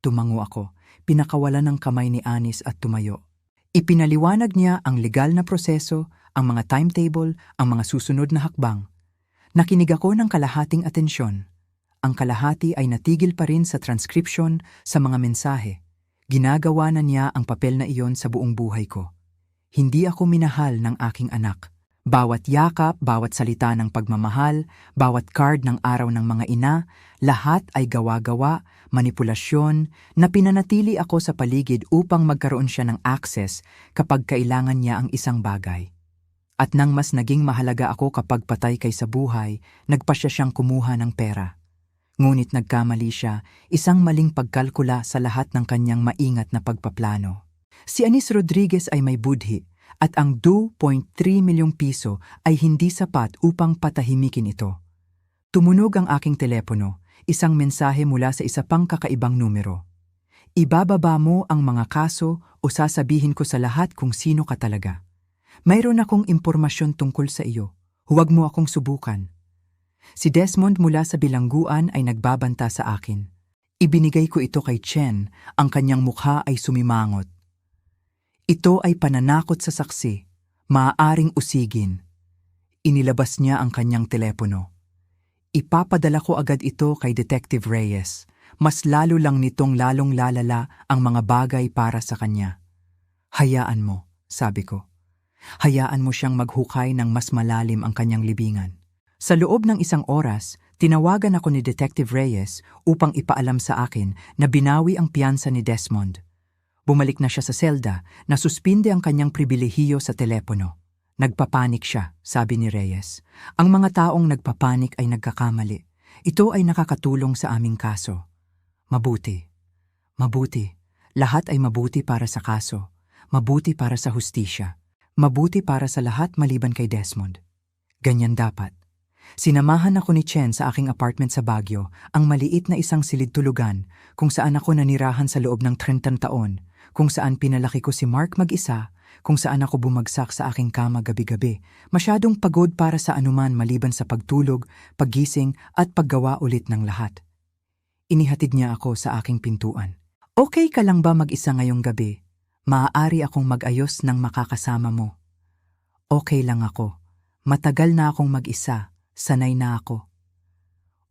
Tumango ako, pinakawalan ng kamay ni Anis at tumayo. Ipinaliwanag niya ang legal na proseso, ang mga timetable, ang mga susunod na hakbang. Nakinig ako ng kalahating atensyon. Ang kalahati ay natigil pa rin sa transcription sa mga mensahe. Ginagawa na niya ang papel na iyon sa buong buhay ko. Hindi ako minahal ng aking anak. Bawat yakap, bawat salita ng pagmamahal, bawat card ng araw ng mga ina, lahat ay gawa-gawa, manipulasyon, na pinanatili ako sa paligid upang magkaroon siya ng access kapag kailangan niya ang isang bagay. At nang mas naging mahalaga ako kapag patay kaysa buhay, nagpasya siyang kumuha ng pera. Ngunit nagkamali siya, isang maling pagkalkula sa lahat ng kanyang maingat na pagpaplano. Si Anis Rodriguez ay may budhi, at ang 2.3 milyong piso ay hindi sapat upang patahimikin ito. Tumunog ang aking telepono, isang mensahe mula sa isa pang kakaibang numero. Ibababa mo ang mga kaso o sasabihin ko sa lahat kung sino ka talaga. Mayroon akong impormasyon tungkol sa iyo. Huwag mo akong subukan. Si Desmond mula sa bilangguan ay nagbabanta sa akin. Ibinigay ko ito kay Chen, ang kanyang mukha ay sumimangot. Ito ay pananakot sa saksi, maaaring usigin. Inilabas niya ang kanyang telepono. Ipapadala ko agad ito kay Detective Reyes. Mas lalo lang nitong lalong lalala ang mga bagay para sa kanya. Hayaan mo, sabi ko. Hayaan mo siyang maghukay ng mas malalim ang kanyang libingan. Sa loob ng 1 oras, tinawagan ako ni Detective Reyes upang ipaalam sa akin na binawi ang piyansa ni Desmond. Bumalik na siya sa selda na suspinde ang kanyang pribilehiyo sa telepono. Nagpapanik siya, sabi ni Reyes. Ang mga taong nagpapanik ay nagkakamali. Ito ay nakakatulong sa aming kaso. Mabuti. Mabuti. Lahat ay mabuti para sa kaso. Mabuti para sa hustisya. Mabuti para sa lahat maliban kay Desmond. Ganyan dapat. Sinamahan ako ni Chen sa aking apartment sa Baguio, ang maliit na isang silid-tulugan, kung saan ako nanirahan sa loob ng 30 taon, kung saan pinalaki ko si Mark mag-isa, kung saan ako bumagsak sa aking kama gabi-gabi, masyadong pagod para sa anuman maliban sa pagtulog, paggising at paggawa ulit ng lahat. Inihatid niya ako sa aking pintuan. Okay ka lang ba mag-isa ngayong gabi? Maaari akong mag-ayos ng makakasama mo. Okay lang ako. Matagal na akong mag-isa. Sanay na ako.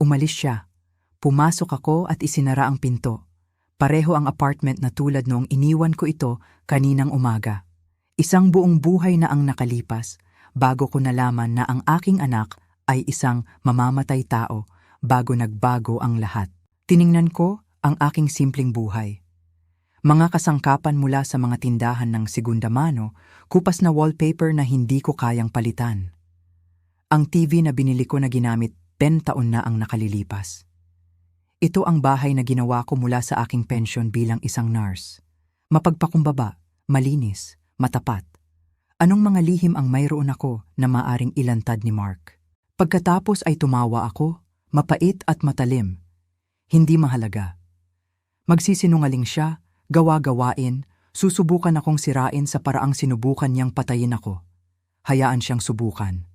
Umalis siya. Pumasok ako at isinara ang pinto. Pareho ang apartment na tulad noong iniwan ko ito kaninang umaga. Isang buong buhay na ang nakalipas bago ko nalaman na ang aking anak ay isang mamamatay tao bago nagbago ang lahat. Tiningnan ko ang aking simpleng buhay. Mga kasangkapan mula sa mga tindahan ng segunda mano, kupas na wallpaper na hindi ko kayang palitan. Ang TV na binili ko na ginamit 10 taon na ang nakalilipas. Ito ang bahay na ginawa ko mula sa aking pensyon bilang isang nurse. Mapagpakumbaba, malinis, matapat. Anong mga lihim ang mayroon ako na maaring ilantad ni Mark? Pagkatapos ay tumawa ako, mapait at matalim. Hindi mahalaga. Magsisinungaling siya, gawa-gawain, susubukan akong sirain sa paraang sinubukan niyang patayin ako. Hayaan siyang subukan.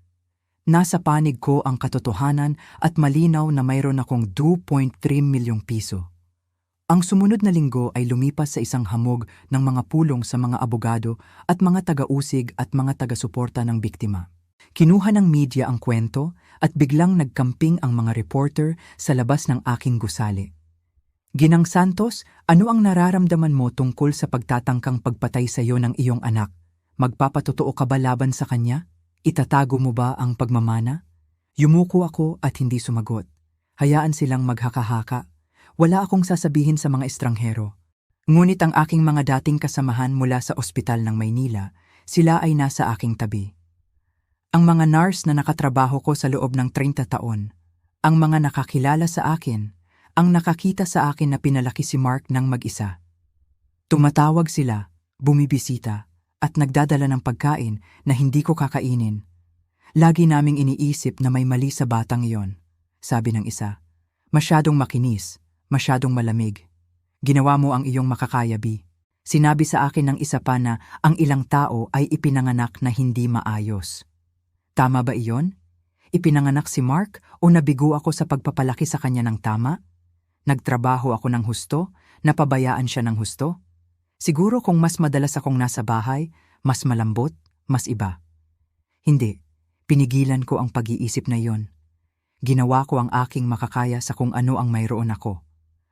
Nasa panig ko ang katotohanan at malinaw na mayroon akong 2.3 milyong piso. Ang sumunod na linggo ay lumipas sa isang hamog ng mga pulong sa mga abogado at mga taga-usig at mga taga-suporta ng biktima. Kinuha ng media ang kwento at biglang nagkamping ang mga reporter sa labas ng aking gusali. Ginang Santos, ano ang nararamdaman mo tungkol sa pagtatangkang pagpatay sa iyo ng iyong anak? Magpapatotoo ka ba laban sa kanya? Itatago mo ba ang pagmamana? Yumuko ako at hindi sumagot. Hayaan silang maghaka-haka. Wala akong sasabihin sa mga estranghero. Ngunit ang aking mga dating kasamahan mula sa ospital ng Maynila, sila ay nasa aking tabi. Ang mga nurse na nakatrabaho ko sa loob ng 30 taon, ang mga nakakilala sa akin, ang nakakita sa akin na pinalaki si Mark ng mag-isa. Tumatawag sila, bumibisita, at nagdadala ng pagkain na hindi ko kakainin. Lagi naming iniisip na may mali sa batang iyon, sabi ng isa. Masyadong makinis, masyadong malamig. Ginawa mo ang iyong makakayabi. Sinabi sa akin ng isa pa na ang ilang tao ay ipinanganak na hindi maayos. Tama ba iyon? Ipinanganak si Mark o nabigo ako sa pagpapalaki sa kanya ng tama? Nagtrabaho ako ng husto, napabayaan siya ng husto? Siguro kung mas madalas akong nasa bahay, mas malambot, mas iba. Hindi, pinigilan ko ang pag-iisip na iyon. Ginawa ko ang aking makakaya sa kung ano ang mayroon ako.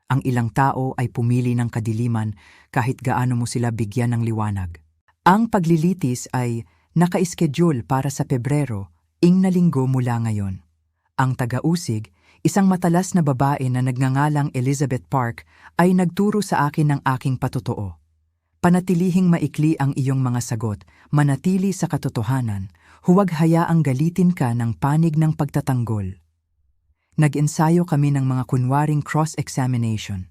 Ang ilang tao ay pumili ng kadiliman kahit gaano mo sila bigyan ng liwanag. Ang paglilitis ay naka-schedule para sa Pebrero, na linggo mula ngayon. Ang taga-usig, isang matalas na babae na nagngangalang Elizabeth Park, ay nagturo sa akin ng aking patotoo. Panatilihing maikli ang iyong mga sagot, manatili sa katotohanan, huwag hayaang galitin ka ng panig ng pagtatanggol. Nag-ensayo kami ng mga kunwaring cross-examination.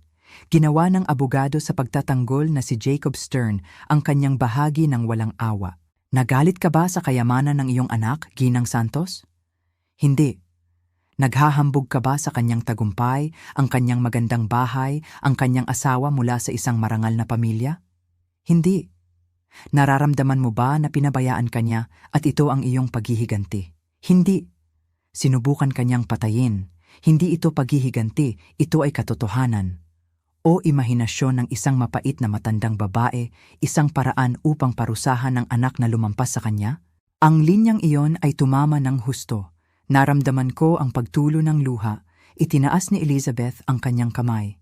Ginawa ng abogado sa pagtatanggol na si Jacob Stern ang kanyang bahagi ng walang awa. Nagalit ka ba sa kayamanan ng iyong anak, Ginang Santos? Hindi. Naghahambog ka ba sa kanyang tagumpay, ang kanyang magandang bahay, ang kanyang asawa mula sa isang marangal na pamilya? Hindi. Nararamdaman mo ba na pinabayaan ka niya at ito ang iyong paghihiganti? Hindi. Sinubukan kanyang patayin. Hindi ito paghihiganti, ito ay katotohanan. O imahinasyon ng isang mapait na matandang babae, isang paraan upang parusahan ng anak na lumampas sa kanya? Ang linyang iyon ay tumama ng husto. Naramdaman ko ang pagtulo ng luha. Itinaas ni Elizabeth ang kanyang kamay.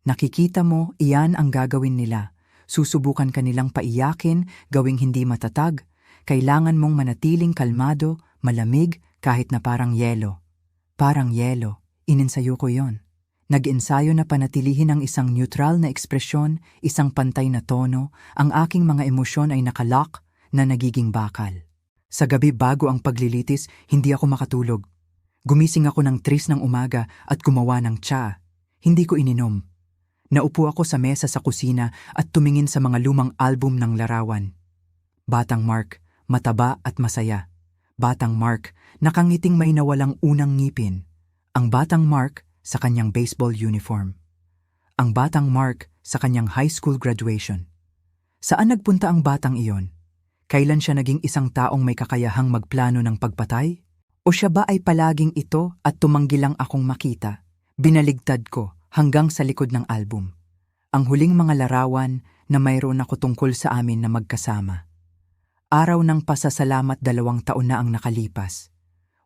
Nakikita mo, iyan ang gagawin nila. Susubukan kanilang paiyakin, gawing hindi matatag. Kailangan mong manatiling kalmado, malamig, kahit na parang yelo. Parang yelo, ininsayo ko yon. Nag-ensayo na panatilihin ang isang neutral na ekspresyon, isang pantay na tono, ang aking mga emosyon ay nakalock na nagiging bakal. Sa gabi bago ang paglilitis, hindi ako makatulog. Gumising ako ng 3 ng umaga at gumawa ng tsa. Hindi ko ininom. Naupo ako sa mesa sa kusina at tumingin sa mga lumang album ng larawan. Batang Mark, mataba at masaya. Batang Mark, nakangiting may nawalang unang ngipin. Ang batang Mark sa kanyang baseball uniform. Ang batang Mark sa kanyang high school graduation. Saan nagpunta ang batang iyon? Kailan siya naging isang taong may kakayahang magplano ng pagpatay? O siya ba ay palaging ito at tumanggi lang akong makita? Binaligtad ko hanggang sa likod ng album. Ang huling mga larawan na mayroon ako tungkol sa amin na magkasama. Araw ng pasasalamat 2 taon na ang nakalipas.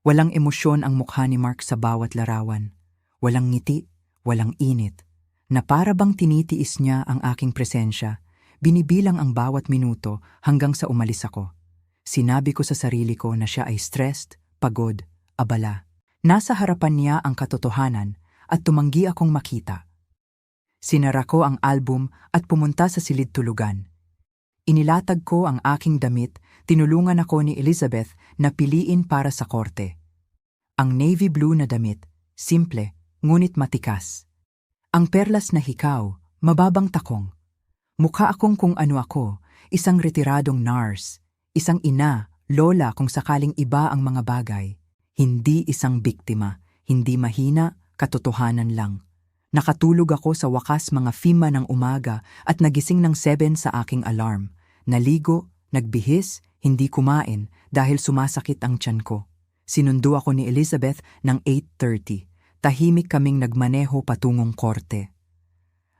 Walang emosyon ang mukha ni Mark sa bawat larawan. Walang ngiti, walang init. Na para bang tinitiis niya ang aking presensya. Binibilang ang bawat minuto hanggang sa umalis ako. Sinabi ko sa sarili ko na siya ay stressed, pagod, abala. Nasa harapan niya ang katotohanan at tumanggi akong makita. Sinara ko ang album at pumunta sa silid tulugan. Inilatag ko ang aking damit, tinulungan ako ni Elizabeth na piliin para sa korte. Ang navy blue na damit, simple, ngunit matikas. Ang perlas na hikaw, mababang takong. Mukha akong kung ano ako, isang retiradong nurse, isang ina, lola kung sakaling iba ang mga bagay. Hindi isang biktima, hindi mahina, katotohanan lang. Nakatulog ako sa wakas mga 5 ng umaga at nagising ng 7 sa aking alarm. Naligo, nagbihis, hindi kumain dahil sumasakit ang tiyan ko. Sinundo ako ni Elizabeth ng 8:30. Tahimik kaming nagmaneho patungong korte.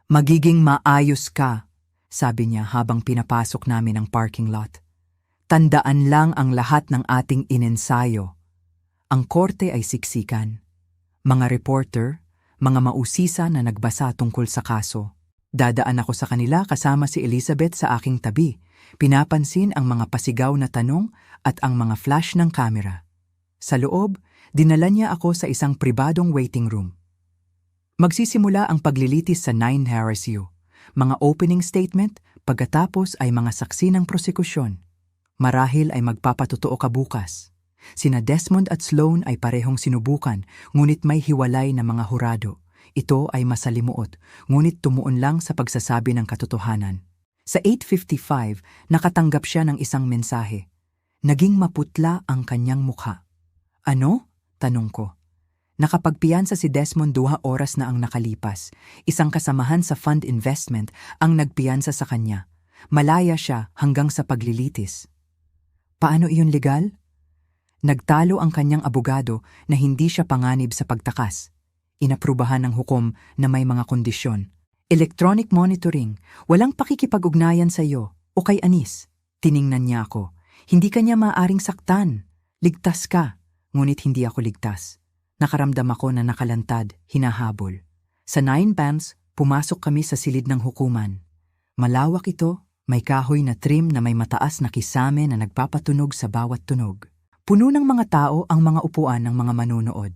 Magiging maayos ka, sabi niya habang pinapasok namin ang parking lot. Tandaan lang ang lahat ng ating inensayo. Ang korte ay siksikan. Mga reporter, mga mausisa na nagbasa tungkol sa kaso. Dadaan ako sa kanila kasama si Elizabeth sa aking tabi. Pinapansin ang mga pasigaw na tanong at ang mga flash ng kamera. Sa loob, dinala niya ako sa isang pribadong waiting room. Magsisimula ang paglilitis sa 9 Harris U. Mga opening statement, pagkatapos ay mga saksi ng prosekusyon. Marahil ay magpapatotoo ka bukas. Sina Desmond at Sloan ay parehong sinubukan, ngunit may hiwalay na mga hurado. Ito ay masalimuot, ngunit tumuon lang sa pagsasabi ng katotohanan. Sa 8:55, nakatanggap siya ng isang mensahe. Naging maputla ang kanyang mukha. Ano? Tanong ko. Nakapagpiyansa si Desmond 2 oras na ang nakalipas. Isang kasamahan sa fund investment ang nagpiyansa sa kanya. Malaya siya hanggang sa paglilitis. Paano iyon legal? Nagtalo ang kanyang abogado na hindi siya panganib sa pagtakas. Inaprubahan ng hukom na may mga kondisyon. Electronic monitoring, walang pakikipag-ugnayan sa iyo o kay Anis. Tiningnan niya ako. Hindi ka niya maaaring saktan. Ligtas ka, ngunit hindi ako ligtas. Nakaramdam ako na nakalantad, hinahabol. Sa 9 bands, pumasok kami sa silid ng hukuman. Malawak ito, may kahoy na trim na may mataas na kisame na nagpapatunog sa bawat tunog. Puno ng mga tao ang mga upuan ng mga manunood.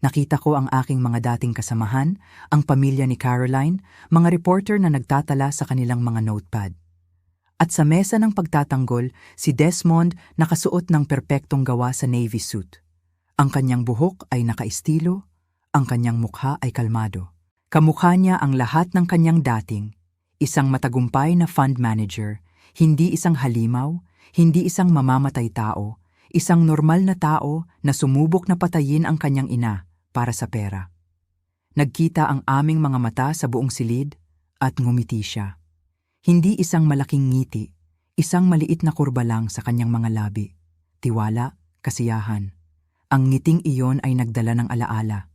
Nakita ko ang aking mga dating kasamahan, ang pamilya ni Caroline, mga reporter na nagtatala sa kanilang mga notepad. At sa mesa ng pagtatanggol, si Desmond nakasuot ng perpektong gawa sa navy suit. Ang kanyang buhok ay nakaistilo, ang kanyang mukha ay kalmado. Kamukha niya ang lahat ng kanyang dating, isang matagumpay na fund manager, hindi isang halimaw, hindi isang mamamatay tao, Isang normal na tao na sumubok na patayin ang kanyang ina para sa pera. Nagkita ang aming mga mata sa buong silid at ngumiti siya. Hindi isang malaking ngiti, isang maliit na kurba lang sa kanyang mga labi. Tiwala, kasiyahan. Ang ngiting iyon ay nagdala ng alaala.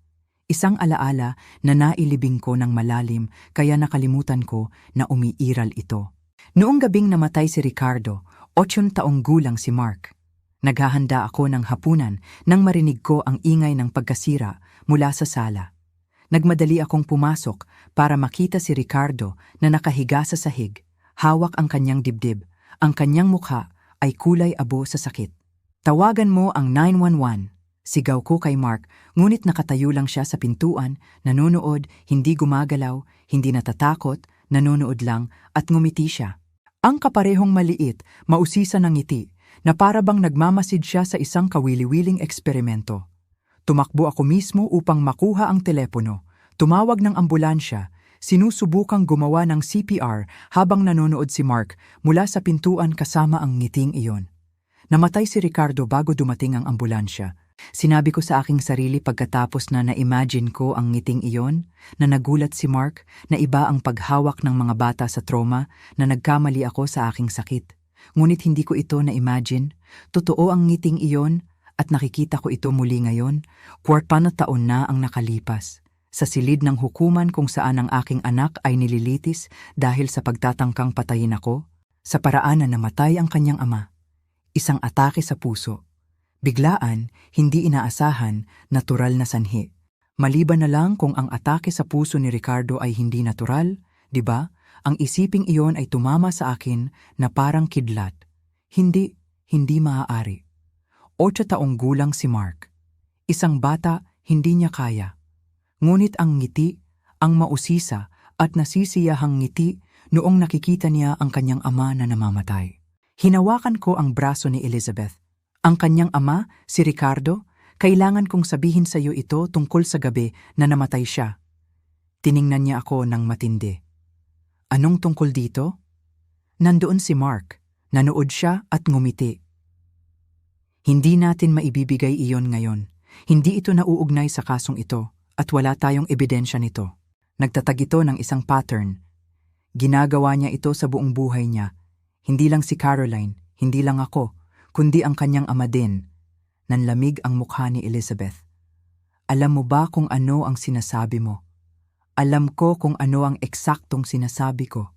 Isang alaala na nailibing ko ng malalim kaya nakalimutan ko na umiiral ito. Noong gabing namatay si Ricardo, 8 taong gulang si Mark. Naghahanda ako ng hapunan nang marinig ko ang ingay ng pagkasira mula sa sala. Nagmadali akong pumasok para makita si Ricardo na nakahiga sa sahig, hawak ang kanyang dibdib, ang kanyang mukha ay kulay abo sa sakit. Tawagan mo ang 911, sigaw ko kay Mark, ngunit nakatayo lang siya sa pintuan, nanonood, hindi gumagalaw, hindi natatakot, nanonood lang at ngumiti siya. Ang kaparehong maliit, mausisa ng ngiti, na para bang nagmamasid siya sa isang kawili-wiling eksperimento. Tumakbo ako mismo upang makuha ang telepono, tumawag ng ambulansya, sinusubukang gumawa ng CPR habang nanonood si Mark mula sa pintuan kasama ang ngiting iyon. Namatay si Ricardo bago dumating ang ambulansya. Sinabi ko sa aking sarili pagkatapos na na-imagine ko ang ngiting iyon, na nagulat si Mark na iba ang paghawak ng mga bata sa trauma, na nagkamali ako sa aking sakit. Ngunit hindi ko ito na-imagine, totoo ang ngiting iyon at nakikita ko ito muli ngayon, 4 na taon na ang nakalipas. Sa silid ng hukuman kung saan ang aking anak ay nililitis dahil sa pagtatangkang patayin ako, sa paraan na namatay ang kanyang ama. Isang atake sa puso. Biglaan, hindi inaasahan, natural na sanhi. Maliban na lang kung ang atake sa puso ni Ricardo ay hindi natural, di ba? Ang isiping iyon ay tumama sa akin na parang kidlat. Hindi maaari. 8 taong gulang si Mark. Isang bata, hindi niya kaya. Ngunit ang ngiti, ang mausisa at nasisiyahang ngiti noong nakikita niya ang kanyang ama na namamatay. Hinawakan ko ang braso ni Elizabeth. Ang kanyang ama, si Ricardo, kailangan kong sabihin sa iyo ito tungkol sa gabi na namatay siya. Tiningnan niya ako ng matindi. Anong tungkol dito? Nandoon si Mark, nanood siya at ngumiti. Hindi natin maibibigay iyon ngayon. Hindi ito nauugnay sa kasong ito at wala tayong ebidensya nito. Nagtatag ito ng isang pattern. Ginagawa niya ito sa buong buhay niya. Hindi lang si Caroline, hindi lang ako, kundi ang kanyang ama din. Nanlamig ang mukha ni Elizabeth. Alam mo ba kung ano ang sinasabi mo? Alam ko kung ano ang eksaktong sinasabi ko.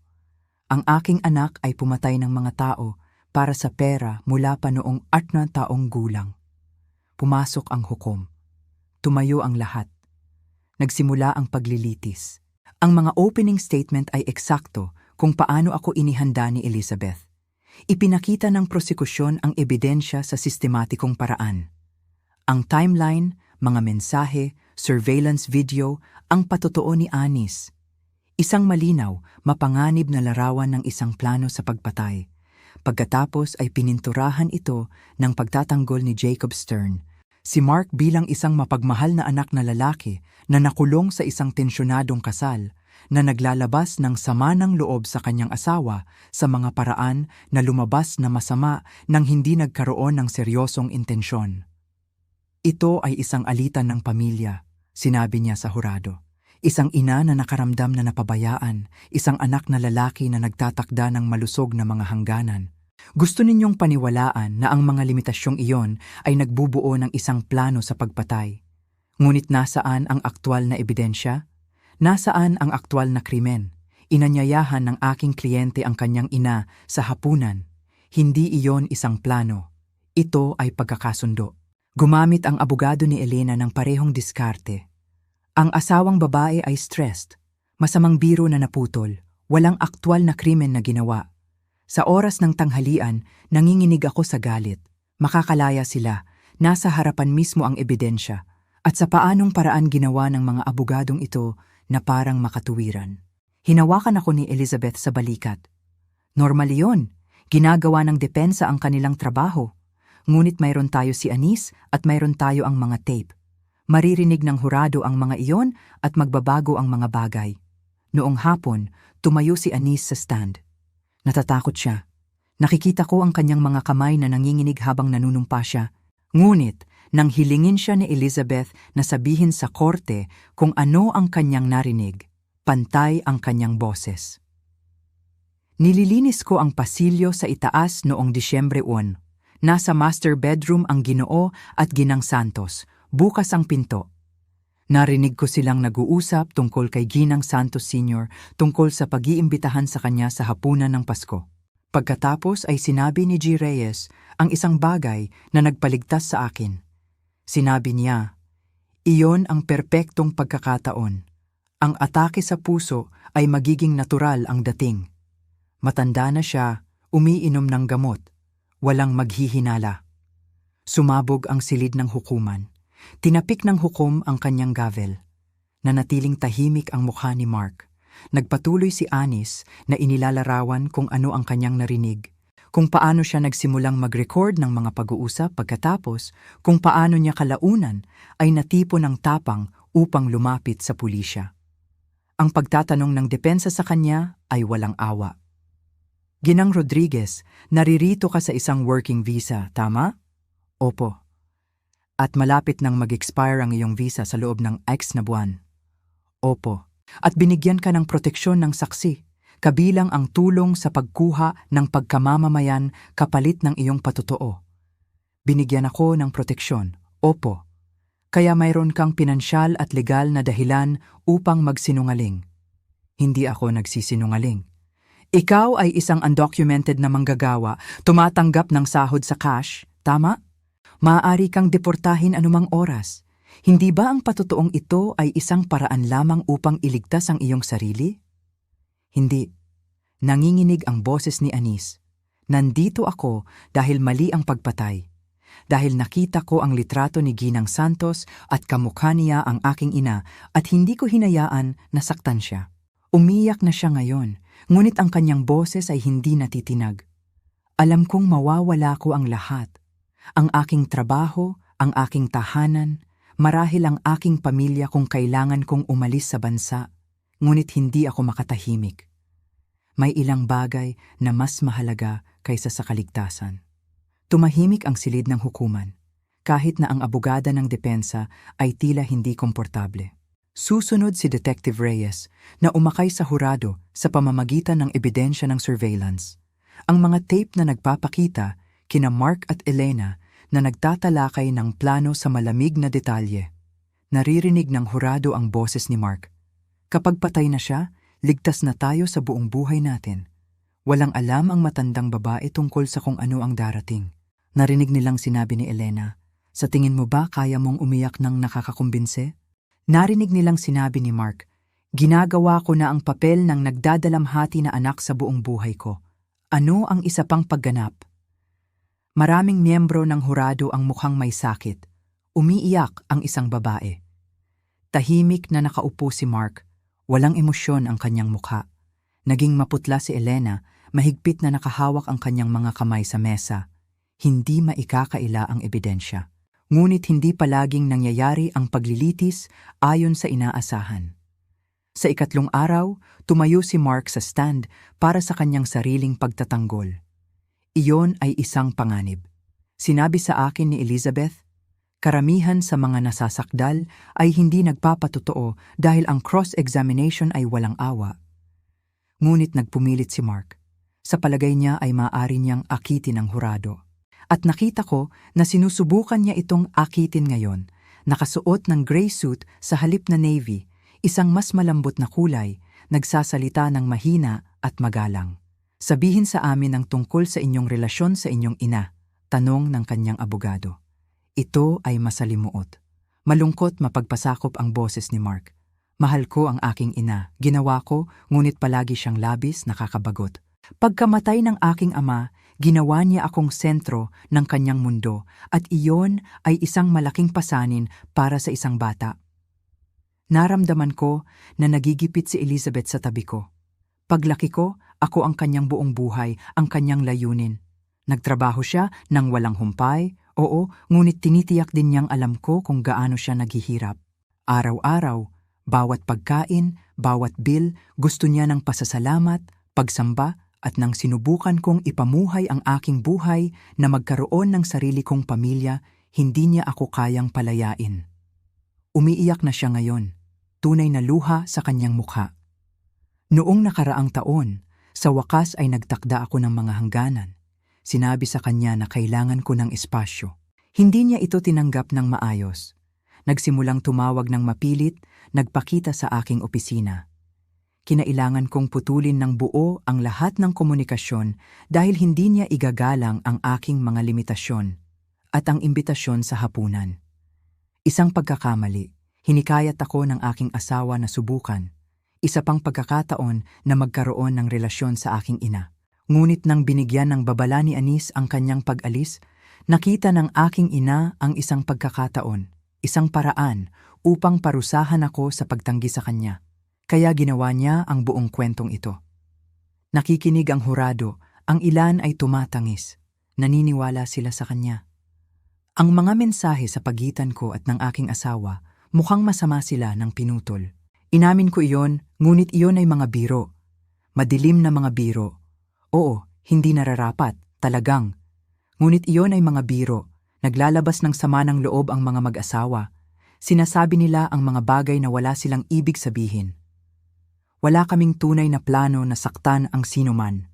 Ang aking anak ay pumatay ng mga tao para sa pera mula pa noong 8 taong gulang. Pumasok ang hukom. Tumayo ang lahat. Nagsimula ang paglilitis. Ang mga opening statement ay eksakto kung paano ako inihanda ni Elizabeth. Ipinakita ng prosekusyon ang ebidensya sa sistematikong paraan. Ang timeline, mga mensahe, surveillance video, ang patotoo ni Anis. Isang malinaw, mapanganib na larawan ng isang plano sa pagpatay. Pagkatapos ay pininturahan ito ng pagtatanggol ni Jacob Stern. Si Mark bilang isang mapagmahal na anak na lalaki na nakulong sa isang tensyonadong kasal, na naglalabas ng sama ng loob sa kanyang asawa sa mga paraan na lumabas na masama nang hindi nagkaroon ng seryosong intensyon. Ito ay isang alitan ng pamilya, sinabi niya sa hurado. Isang ina na nakaramdam na napabayaan, isang anak na lalaki na nagtatakda ng malusog na mga hangganan. Gusto ninyong paniwalaan na ang mga limitasyong iyon ay nagbubuo ng isang plano sa pagpatay. Ngunit nasaan ang aktwal na ebidensya? Nasaan ang aktwal na krimen? Inanyayahan ng aking kliyente ang kanyang ina sa hapunan. Hindi iyon isang plano. Ito ay pagkakasundo. Gumamit ang abogado ni Elena ng parehong diskarte. Ang asawang babae ay stressed, masamang biro na naputol, walang aktwal na krimen na ginawa. Sa oras ng tanghalian, nanginginig ako sa galit. Makakalaya sila, nasa harapan mismo ang ebidensya, at sa paanong paraan ginawa ng mga abogadong ito na parang makatuwiran. Hinawakan ako ni Elizabeth sa balikat. Normal yun, ginagawa ng depensa ang kanilang trabaho. Ngunit mayroon tayo si Anis at mayroon tayo ang mga tape. Maririnig ng hurado ang mga iyon at magbabago ang mga bagay. Noong hapon, tumayo si Anis sa stand. Natatakot siya. Nakikita ko ang kanyang mga kamay na nanginginig habang nanunumpa siya. Ngunit, nang hilingin siya ni Elizabeth na sabihin sa korte kung ano ang kanyang narinig, pantay ang kanyang boses. Nililinis ko ang pasilyo sa itaas noong Disyembre 1. Nasa master bedroom ang Ginoo at Ginang Santos. Bukas ang pinto. Narinig ko silang nag-uusap tungkol kay Ginang Santos Sr. tungkol sa pag-iimbitahan sa kanya sa hapunan ng Pasko. Pagkatapos ay sinabi ni G. Reyes ang isang bagay na nagpaligtas sa akin. Sinabi niya, iyon ang perpektong pagkakataon. Ang atake sa puso ay magiging natural ang dating. Matanda na siya, umiinom ng gamot, walang maghihinala. Sumabog ang silid ng hukuman. Tinapik ng hukom ang kanyang gavel. Nanatiling tahimik ang mukha ni Mark. Nagpatuloy si Anis na inilalarawan kung ano ang kanyang narinig, kung paano siya nagsimulang mag-record ng mga pag-uusap pagkatapos, kung paano niya kalaunan ay natipo ng tapang upang lumapit sa pulisya. Ang pagtatanong ng depensa sa kanya ay walang awa. Ginang Rodriguez, naririto ka sa isang working visa, tama? Opo. At malapit nang mag-expire ang iyong visa sa loob ng X na buwan? Opo. At binigyan ka ng proteksyon ng saksi, kabilang ang tulong sa pagkuha ng pagkamamamayan kapalit ng iyong patotoo. Binigyan ako ng proteksyon, opo. Kaya mayroon kang pinansyal at legal na dahilan upang magsinungaling. Hindi ako nagsisinungaling. Ikaw ay isang undocumented na manggagawa, tumatanggap ng sahod sa cash, tama? Maaari kang deportahin anumang oras. Hindi ba ang patotoong ito ay isang paraan lamang upang iligtas ang iyong sarili? Hindi. Nanginginig ang boses ni Anis. Nandito ako dahil mali ang pagpatay. Dahil nakita ko ang litrato ni Ginang Santos at kamukha niya ang aking ina at hindi ko hinayaan na saktan siya. Umiyak na siya ngayon, ngunit ang kanyang boses ay hindi natitinag. Alam kong mawawala ko ang lahat. Ang aking trabaho, ang aking tahanan, marahil ang aking pamilya kung kailangan kong umalis sa bansa, ngunit hindi ako makatahimik. May ilang bagay na mas mahalaga kaysa sa kaligtasan. Tumahimik ang silid ng hukuman, kahit na ang abogada ng depensa ay tila hindi komportable. Susunod si Detective Reyes na umakay sa hurado sa pamamagitan ng ebidensya ng surveillance. Ang mga tape na nagpapakita kina Mark at Elena na nagtatalakay ng plano sa malamig na detalye. Naririnig ng hurado ang boses ni Mark. Kapag patay na siya, ligtas na tayo sa buong buhay natin. Walang alam ang matandang babae tungkol sa kung ano ang darating. Narinig nilang sinabi ni Elena, sa tingin mo ba kaya mong umiyak ng nakakakumbinse? Narinig nilang sinabi ni Mark, ginagawa ko na ang papel ng nagdadalamhati na anak sa buong buhay ko. Ano ang isa pang pagganap? Maraming miyembro ng hurado ang mukhang may sakit. Umiiyak ang isang babae. Tahimik na nakaupo si Mark. Walang emosyon ang kanyang mukha. Naging maputla si Elena, mahigpit na nakahawak ang kanyang mga kamay sa mesa. Hindi maikakaila ang ebidensya. Ngunit hindi palaging nangyayari ang paglilitis ayon sa inaasahan. Sa ikatlong araw, tumayo si Mark sa stand para sa kanyang sariling pagtatanggol. Iyon ay isang panganib. Sinabi sa akin ni Elizabeth, karamihan sa mga nasasakdal ay hindi nagpapatotoo dahil ang cross-examination ay walang awa. Ngunit nagpumilit si Mark. Sa palagay niya ay maaari niyang akitin ang hurado. At nakita ko na sinusubukan niya itong akitin ngayon, nakasuot ng gray suit sa halip na navy, isang mas malambot na kulay, nagsasalita ng mahina at magalang. Sabihin sa amin ang tungkol sa inyong relasyon sa inyong ina, tanong ng kanyang abogado. Ito ay masalimuot. Malungkot mapagpasakop ang boses ni Mark. Mahal ko ang aking ina, ginawa ko, ngunit palagi siyang labis nakakabagot. Pagkamatay ng aking ama, ginawa niya akong sentro ng kanyang mundo at iyon ay isang malaking pasanin para sa isang bata. Naramdaman ko na nagigipit si Elizabeth sa tabi ko. Paglaki ko, ako ang kanyang buong buhay, ang kanyang layunin. Nagtrabaho siya nang walang humpay, oo, ngunit tinitiyak din niyang alam ko kung gaano siya naghihirap. Araw-araw, bawat pagkain, bawat bill, gusto niya ng pasasalamat, pagsamba At nang sinubukan kong ipamuhay ang aking buhay na magkaroon ng sarili kong pamilya, hindi niya ako kayang palayain. Umiiyak na siya ngayon, tunay na luha sa kanyang mukha. Noong nakaraang taon, sa wakas ay nagtakda ako ng mga hangganan. Sinabi sa kanya na kailangan ko ng espasyo. Hindi niya ito tinanggap ng maayos. Nagsimulang tumawag ng mapilit, nagpakita sa aking opisina. Kinailangan kong putulin ng buo ang lahat ng komunikasyon dahil hindi niya igagalang ang aking mga limitasyon at ang imbitasyon sa hapunan. Isang pagkakamali, hinikayat ako ng aking asawa na subukan. Isa pang pagkakataon na magkaroon ng relasyon sa aking ina. Ngunit nang binigyan ng babala ni Anis ang kanyang pag-alis, nakita ng aking ina ang isang pagkakataon, isang paraan upang parusahan ako sa pagtanggi sa kanya. Kaya ginawa niya ang buong kwentong ito. Nakikinig ang hurado, ang ilan ay tumatangis. Naniniwala sila sa kanya. Ang mga mensahe sa pagitan ko at ng aking asawa, mukhang masama sila ng pinutol. Inamin ko iyon, ngunit iyon ay mga biro. Madilim na mga biro. Oo, hindi nararapat, talagang. Ngunit iyon ay mga biro. Naglalabas ng sama ng loob ang mga mag-asawa. Sinasabi nila ang mga bagay na wala silang ibig sabihin. Wala kaming tunay na plano na saktan ang sinuman.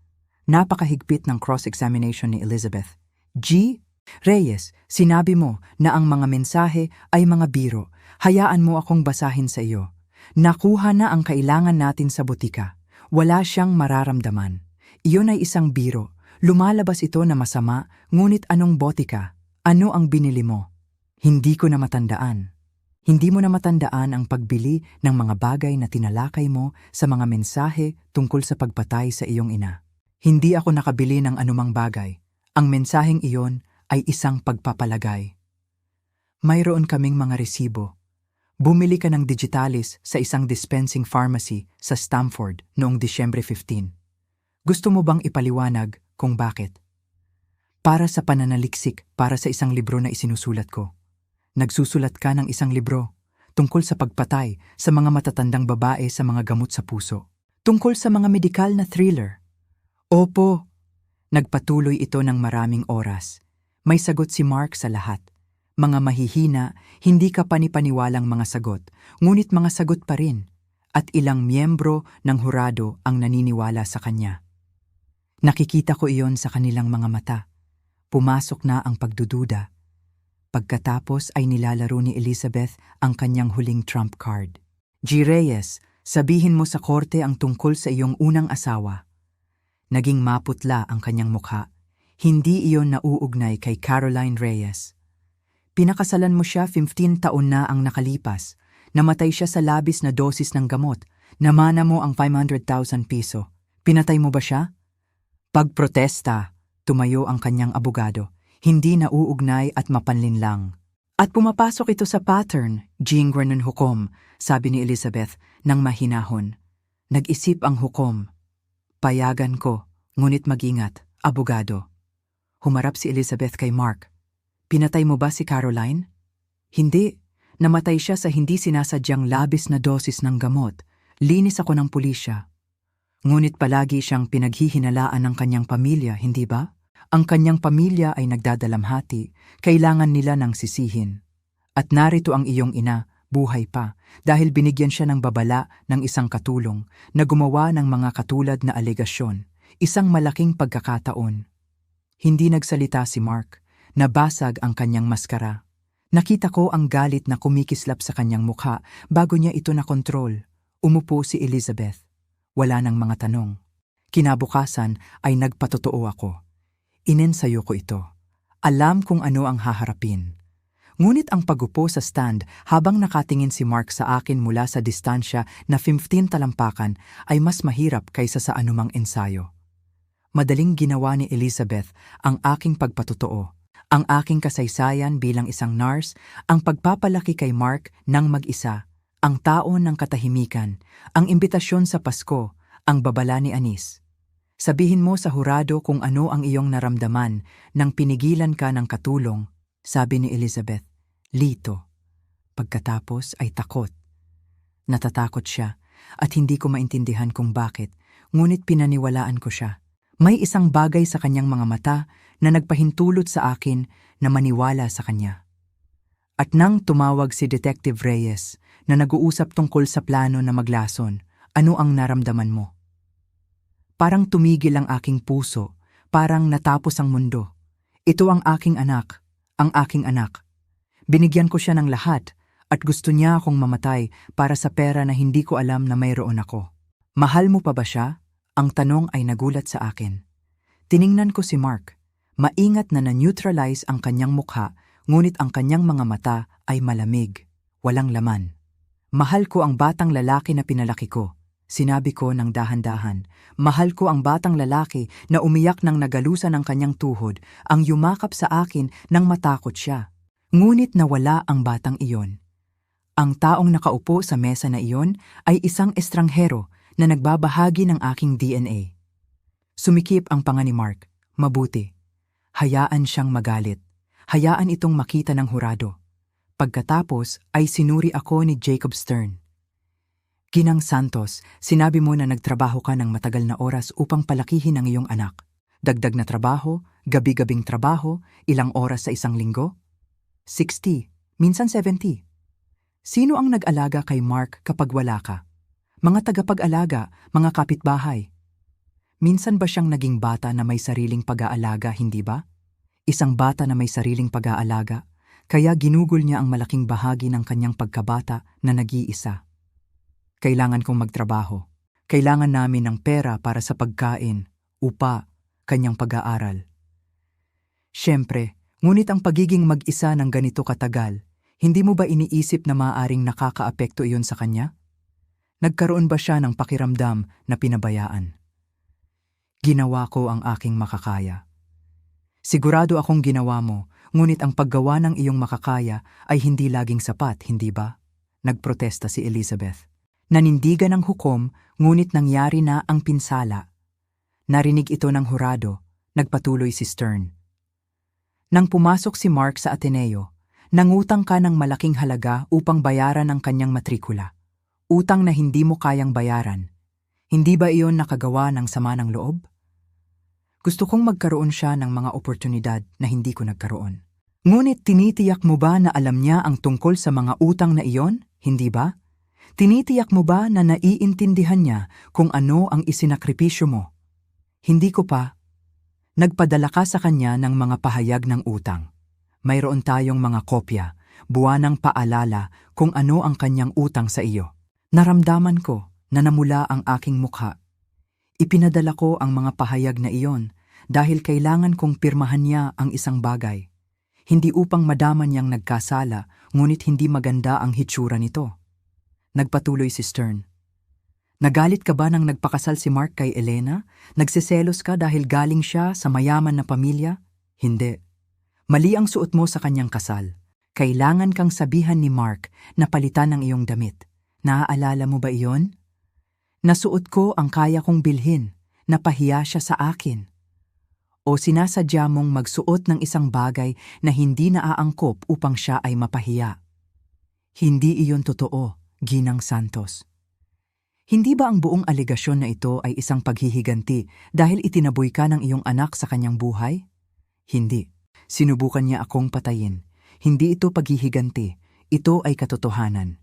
Napakahigpit ng cross-examination ni Elizabeth. G. Reyes, sinabi mo na ang mga mensahe ay mga biro. Hayaan mo akong basahin sa iyo. Nakuha na ang kailangan natin sa butika. Wala siyang mararamdaman. Iyon ay isang biro. Lumalabas ito na masama, ngunit anong botika? Ano ang binili mo? Hindi ko na matandaan. Hindi mo na matandaan ang pagbili ng mga bagay na tinalakay mo sa mga mensahe tungkol sa pagpatay sa iyong ina. Hindi ako nakabili ng anumang bagay. Ang mensaheng iyon ay isang pagpapalagay. Mayroon kaming mga resibo. Bumili ka ng digitalis sa isang dispensing pharmacy sa Stamford noong Disyembre 15. Gusto mo bang ipaliwanag kung bakit? Para sa pananaliksik, para sa isang libro na isinusulat ko. Nagsusulat ka ng isang libro tungkol sa pagpatay sa mga matatandang babae sa mga gamot sa puso. Tungkol sa mga medikal na thriller. Opo. Nagpatuloy ito ng maraming oras. May sagot si Mark sa lahat. Mga mahihina, hindi ka panipaniwalang mga sagot, ngunit mga sagot pa rin. At ilang miyembro ng hurado ang naniniwala sa kanya. Nakikita ko iyon sa kanilang mga mata. Pumasok na ang pagdududa. Pagkatapos ay nilalaro ni Elizabeth ang kanyang huling trump card. G. Reyes, sabihin mo sa korte ang tungkol sa iyong unang asawa. Naging maputla ang kanyang mukha. Hindi iyon nauugnay kay Caroline Reyes. Pinakasalan mo siya 15 taon na ang nakalipas. Namatay siya sa labis na dosis ng gamot. Namana mo ang 500,000 piso. Pinatay mo ba siya? Pagprotesta, tumayo ang kanyang abogado. Hindi nauugnay at mapanlin lang. At pumapasok ito sa pattern, jingwer ng hukom, sabi ni Elizabeth nang mahinahon. Nag-isip ang hukom. Payagan ko, ngunit mag-ingat, abogado. Humarap si Elizabeth kay Mark. Pinatay mo ba si Caroline? Hindi. Namatay siya sa hindi sinasadyang labis na dosis ng gamot. Linis ako ng pulisya. Ngunit palagi siyang pinaghihinalaan ng kanyang pamilya, hindi ba? Ang kanyang pamilya ay nagdadalamhati, kailangan nila ng sisihin. At narito ang iyong ina, buhay pa, dahil binigyan siya ng babala ng isang katulong na gumawa ng mga katulad na alegasyon, isang malaking pagkakataon. Hindi nagsalita si Mark, nabasag ang kanyang maskara. Nakita ko ang galit na kumikislap sa kanyang mukha bago niya ito nakontrol. Umupo si Elizabeth. Wala nang mga tanong. Kinabukasan ay nagpatotoo ako. Inensayo ko ito. Alam kung ano ang haharapin. Ngunit ang pagupo sa stand habang nakatingin si Mark sa akin mula sa distansya na 15 talampakan ay mas mahirap kaysa sa anumang ensayo. Madaling ginawa ni Elizabeth ang aking pagpatotoo, ang aking kasaysayan bilang isang nurse, ang pagpapalaki kay Mark ng mag-isa, ang taon ng katahimikan, ang imbitasyon sa Pasko, ang babala ni Anis. Sabihin mo sa hurado kung ano ang iyong naramdaman nang pinigilan ka ng katulong, sabi ni Elizabeth. Lito. Pagkatapos ay takot. Natatakot siya at hindi ko maintindihan kung bakit, ngunit pinaniwalaan ko siya. May isang bagay sa kanyang mga mata na nagpahintulot sa akin na maniwala sa kanya. At nang tumawag si Detective Reyes na nag-uusap tungkol sa plano na maglason, ano ang naramdaman mo? Parang tumigil ang aking puso, parang natapos ang mundo. Ito ang aking anak, ang aking anak. Binigyan ko siya ng lahat at gusto niya akong mamatay para sa pera na hindi ko alam na mayroon ako. Mahal mo pa ba siya? Ang tanong ay nagulat sa akin. Tiningnan ko si Mark. Maingat na na-neutralize ang kanyang mukha, ngunit ang kanyang mga mata ay malamig, walang laman. Mahal ko ang batang lalaki na pinalaki ko. Sinabi ko ng dahan-dahan. Mahal ko ang batang lalaki na umiyak nang nagalusan ang kanyang tuhod, ang yumakap sa akin nang matakot siya. Ngunit nawala ang batang iyon. Ang taong nakaupo sa mesa na iyon ay isang estranghero na nagbabahagi ng aking DNA. Sumikip ang panga ni Mark. Mabuti. Hayaan siyang magalit. Hayaan itong makita ng hurado. Pagkatapos ay sinuri ako ni Jacob Stern. Ginang Santos, sinabi mo na nagtrabaho ka ng matagal na oras upang palakihin ang iyong anak. Dagdag na trabaho, gabi-gabing trabaho, ilang oras sa isang linggo? 60, minsan 70. Sino ang nag-alaga kay Mark kapag wala ka? Mga tagapag-alaga, mga kapitbahay. Minsan ba siyang naging bata na may sariling pag-aalaga, hindi ba? Isang bata na may sariling pag-aalaga, kaya ginugol niya ang malaking bahagi ng kanyang pagkabata na nag-iisa. Kailangan kong magtrabaho. Kailangan namin ng pera para sa pagkain, upa, kanyang pag-aaral. Siyempre, ngunit ang pagiging mag-isa ng ganito katagal, hindi mo ba iniisip na maaaring nakakaapekto iyon sa kanya? Nagkaroon ba siya ng pakiramdam na pinabayaan? Ginawa ko ang aking makakaya. Sigurado akong ginawa mo, ngunit ang paggawa ng iyong makakaya ay hindi laging sapat, hindi ba? Nagprotesta si Elizabeth. Nanindigan ng hukom, ngunit nangyari na ang pinsala. Narinig ito ng hurado, nagpatuloy si Stern. Nang pumasok si Mark sa Ateneo, nangutang ka ng malaking halaga upang bayaran ang kanyang matrikula. Utang na hindi mo kayang bayaran. Hindi ba iyon nakagawa ng sama ng loob? Gusto kong magkaroon siya ng mga oportunidad na hindi ko nagkaroon. Ngunit tinitiyak mo ba na alam niya ang tungkol sa mga utang na iyon? Hindi ba? Tinitiyak mo ba na naiintindihan niya kung ano ang isinakripisyo mo? Hindi ko pa. Nagpadala ka sa kanya ng mga pahayag ng utang. Mayroon tayong mga kopya, buwanang paalala kung ano ang kanyang utang sa iyo. Naramdaman ko na namula ang aking mukha. Ipinadala ko ang mga pahayag na iyon dahil kailangan kong pirmahan niya ang isang bagay. Hindi upang madaman niyang nagkasala, ngunit hindi maganda ang hitsura nito. Nagpatuloy si Stern. Nagalit ka ba nang nagpakasal si Mark kay Elena? Nagseselos ka dahil galing siya sa mayaman na pamilya? Hindi. Mali ang suot mo sa kanyang kasal. Kailangan kang sabihan ni Mark na palitan ang iyong damit. Naaalala mo ba iyon? Nasuot ko ang kaya kong bilhin, napahiya siya sa akin. O sinasadya mong magsuot ng isang bagay na hindi naaangkop upang siya ay mapahiya. Hindi iyon totoo, Ginang Santos. Hindi ba ang buong alegasyon na ito ay isang paghihiganti dahil itinaboy ka ng iyong anak sa kanyang buhay? Hindi. Sinubukan niya akong patayin. Hindi ito paghihiganti, ito ay katotohanan.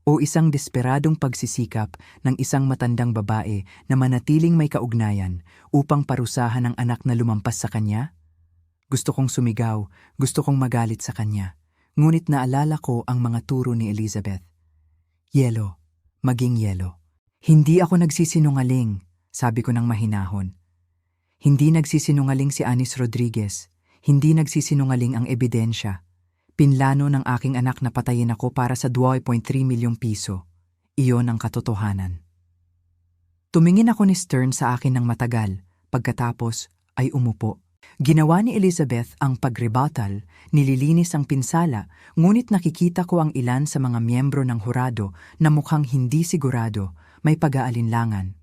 O isang desperadong pagsisikap ng isang matandang babae na manatiling may kaugnayan upang parusahan ang anak na lumampas sa kanya? Gusto kong sumigaw, gusto kong magalit sa kanya. Ngunit naalala ko ang mga turo ni Elizabeth. Yelo, maging yelo. Hindi ako nagsisinungaling, sabi ko ng mahinahon. Hindi nagsisinungaling si Anis Rodriguez. Hindi nagsisinungaling ang ebidensya. Pinlano ng aking anak na patayin ako para sa 2.3 milyong piso. Iyon ang katotohanan. Tumingin ako ni Stern sa akin ng matagal, pagkatapos ay umupo. Ginawa ni Elizabeth ang pagrebatal, nililinis ang pinsala, ngunit nakikita ko ang ilan sa mga miyembro ng hurado na mukhang hindi sigurado, may pag-aalinlangan.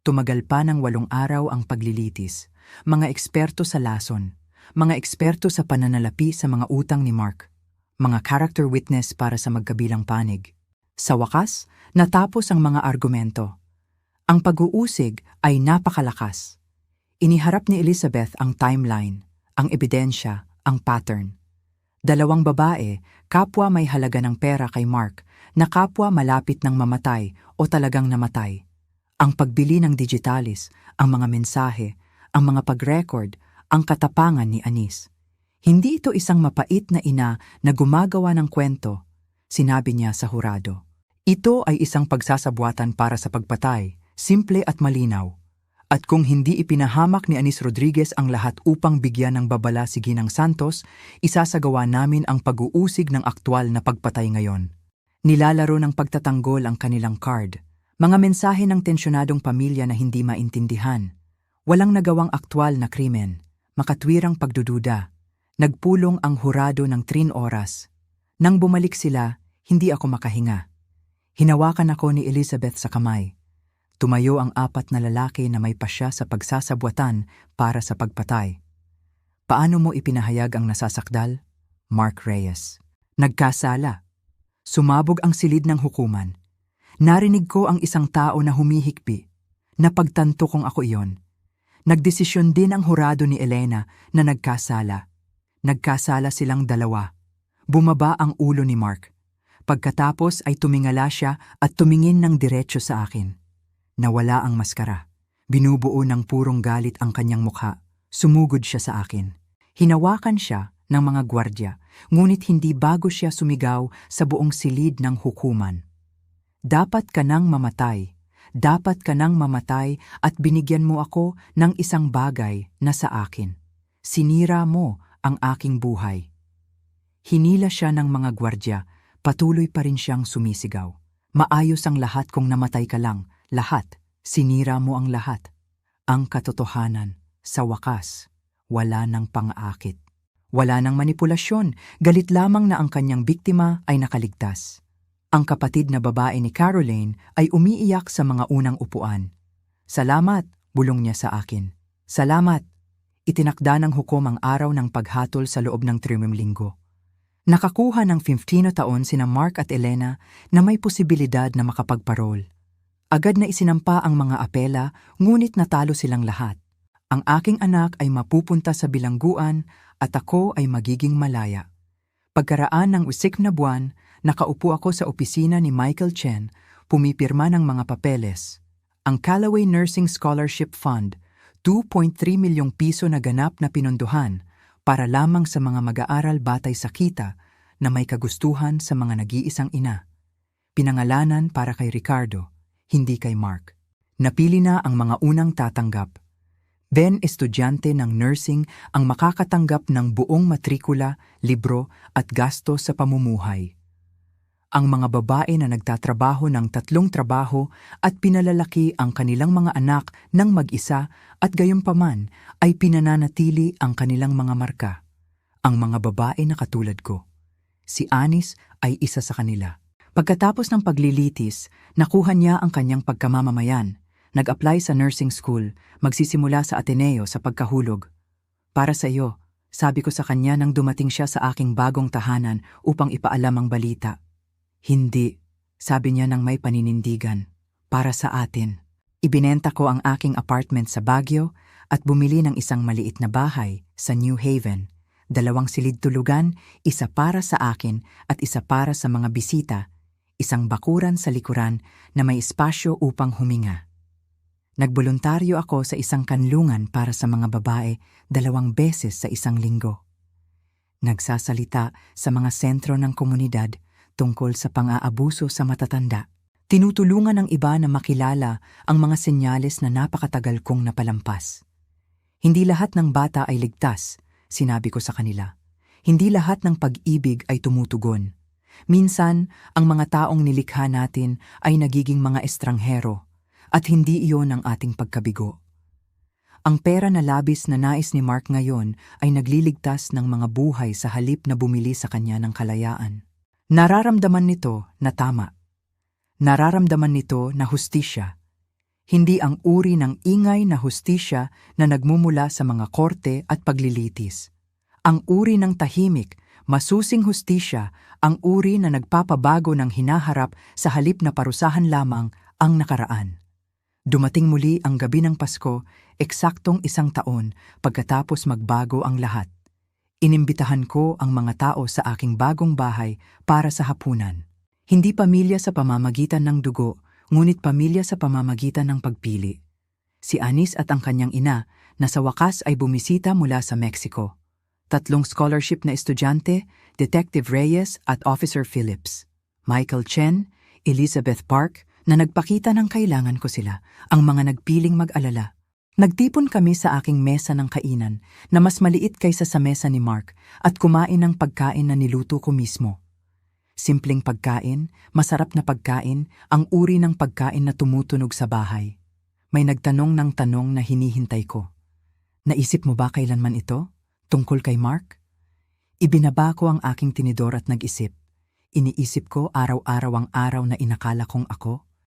Tumagal pa ng 8 araw ang paglilitis, mga eksperto sa lason, mga eksperto sa pananalapi sa mga utang ni Mark, mga character witness para sa magkabilang panig. Sa wakas, natapos ang mga argumento. Ang pag-uusig ay napakalakas. Iniharap ni Elizabeth ang timeline, ang ebidensya, ang pattern. Dalawang babae, kapwa may halaga ng pera kay Mark, na kapwa malapit ng mamatay o talagang namatay. Ang pagbili ng digitalis, ang mga mensahe, ang mga pag-record, ang katapangan ni Anis. Hindi ito isang mapait na ina na gumagawa ng kwento, sinabi niya sa hurado. Ito ay isang pagsasabwatan para sa pagpatay, simple at malinaw. At kung hindi ipinahamak ni Anis Rodriguez ang lahat upang bigyan ng babala si Ginang Santos, isasagawa namin ang pag-uusig ng aktwal na pagpatay ngayon. Nilalaro ng pagtatanggol ang kanilang card, mga mensahe ng tensyonadong pamilya na hindi maintindihan. Walang nagawang aktwal na krimen, makatwirang pagdududa. Nagpulong ang hurado ng 3 oras. Nang bumalik sila, hindi ako makahinga. Hinawakan ako ni Elizabeth sa kamay. Tumayo ang 4 na lalaki na may pasya sa pagsasabwatan para sa pagpatay. Paano mo ipinahayag ang nasasakdal? Mark Reyes. Nagkasala. Sumabog ang silid ng hukuman. Narinig ko ang isang tao na humihikbi. Napagtanto kong ako iyon. Nagdesisyon din ang hurado ni Elena na nagkasala. Nagkasala silang dalawa. Bumaba ang ulo ni Mark. Pagkatapos ay tumingala siya at tumingin ng diretso sa akin. Nawala ang maskara. Binubuo ng purong galit ang kanyang mukha. Sumugod siya sa akin. Hinawakan siya ng mga gwardya, ngunit hindi bago siya sumigaw sa buong silid ng hukuman. Dapat ka nang mamatay. Dapat ka nang mamatay at binigyan mo ako ng isang bagay na sa akin. Sinira mo ang aking buhay. Hinila siya ng mga gwardya, patuloy pa rin siyang sumisigaw. Maayos ang lahat kung namatay ka lang. Lahat, sinira mo ang lahat. Ang katotohanan, sa wakas, wala nang pang-aakit. Wala nang manipulasyon, galit lamang na ang kanyang biktima ay nakaligtas. Ang kapatid na babae ni Caroline ay umiiyak sa mga unang upuan. Salamat, bulong niya sa akin. Salamat. Itinakda ng hukom ang araw ng paghatol sa loob ng 3 linggo. Nakakuha ng 15 na taon sina Mark at Elena na may posibilidad na makapagparol. Agad na isinampa ang mga apela, ngunit natalo silang lahat. Ang aking anak ay mapupunta sa bilangguan at ako ay magiging malaya. Pagkaraan ng 6 na buwan, nakaupo ako sa opisina ni Michael Chen, pumipirma ng mga papeles. Ang Callaway Nursing Scholarship Fund, 2.3 milyong piso na ganap na pinondohan para lamang sa mga mag-aaral batay sa kita na may kagustuhan sa mga nag-iisang ina. Pinangalanan para kay Ricardo, hindi kay Mark. Napili na ang mga unang tatanggap. Ben, estudyante ng nursing ang makakatanggap ng buong matrikula, libro at gasto sa pamumuhay. Ang mga babae na nagtatrabaho ng 3 trabaho at pinalalaki ang kanilang mga anak ng mag-isa at gayunpaman ay pinananatili ang kanilang mga marka. Ang mga babae na katulad ko. Si Anis ay isa sa kanila. Pagkatapos ng paglilitis, nakuha niya ang kanyang pagkamamamayan. Nag-apply sa nursing school, magsisimula sa Ateneo sa pagkahulog. Para sa iyo, sabi ko sa kanya nang dumating siya sa aking bagong tahanan upang ipaalam ang balita. Hindi, sabi niya nang may paninindigan. Para sa atin. Ibinenta ko ang aking apartment sa Baguio at bumili ng isang maliit na bahay sa New Haven. 2 silid tulugan, isa para sa akin at isa para sa mga bisita. Isang bakuran sa likuran na may espasyo upang huminga. Nagboluntaryo ako sa isang kanlungan para sa mga babae 2 beses sa isang linggo. Nagsasalita sa mga sentro ng komunidad tungkol sa pang-aabuso sa matatanda. Tinutulungan ng iba na makilala ang mga senyales na napakatagal kong napalampas. Hindi lahat ng bata ay ligtas, sinabi ko sa kanila. Hindi lahat ng pag-ibig ay tumutugon. Minsan, ang mga taong nilikha natin ay nagiging mga estranghero at hindi iyon ang ating pagkabigo. Ang pera na labis na nais ni Mark ngayon ay nagliligtas ng mga buhay sa halip na bumili sa kanya ng kalayaan. Nararamdaman nito na tama. Nararamdaman nito na hustisya. Hindi ang uri ng ingay na hustisya na nagmumula sa mga korte at paglilitis. Ang uri ng tahimik, masusing hustisya, ang uri na nagpapabago ng hinaharap sa halip na parusahan lamang ang nakaraan. Dumating muli ang gabi ng Pasko, eksaktong 1 taon pagkatapos magbago ang lahat. Inimbitahan ko ang mga tao sa aking bagong bahay para sa hapunan. Hindi pamilya sa pamamagitan ng dugo, ngunit pamilya sa pamamagitan ng pagpili. Si Anis at ang kanyang ina na sa wakas ay bumisita mula sa Mexico. 3 scholarship na estudyante, Detective Reyes at Officer Phillips. Michael Chen, Elizabeth Park, na nagpakita ng kailangan ko sila, ang mga nagpiling mag-alala. Nagtipon kami sa aking mesa ng kainan na mas maliit kaysa sa mesa ni Mark at kumain ng pagkain na niluto ko mismo. Simpleng pagkain, masarap na pagkain, ang uri ng pagkain na tumutunog sa bahay. May nagtanong ng tanong na hinihintay ko. Naisip mo ba kailanman ito? Tungkol kay Mark? Ibinaba ko ang aking tinidor at nag-isip. Iniisip ko araw-araw ang araw na inakala kong ako.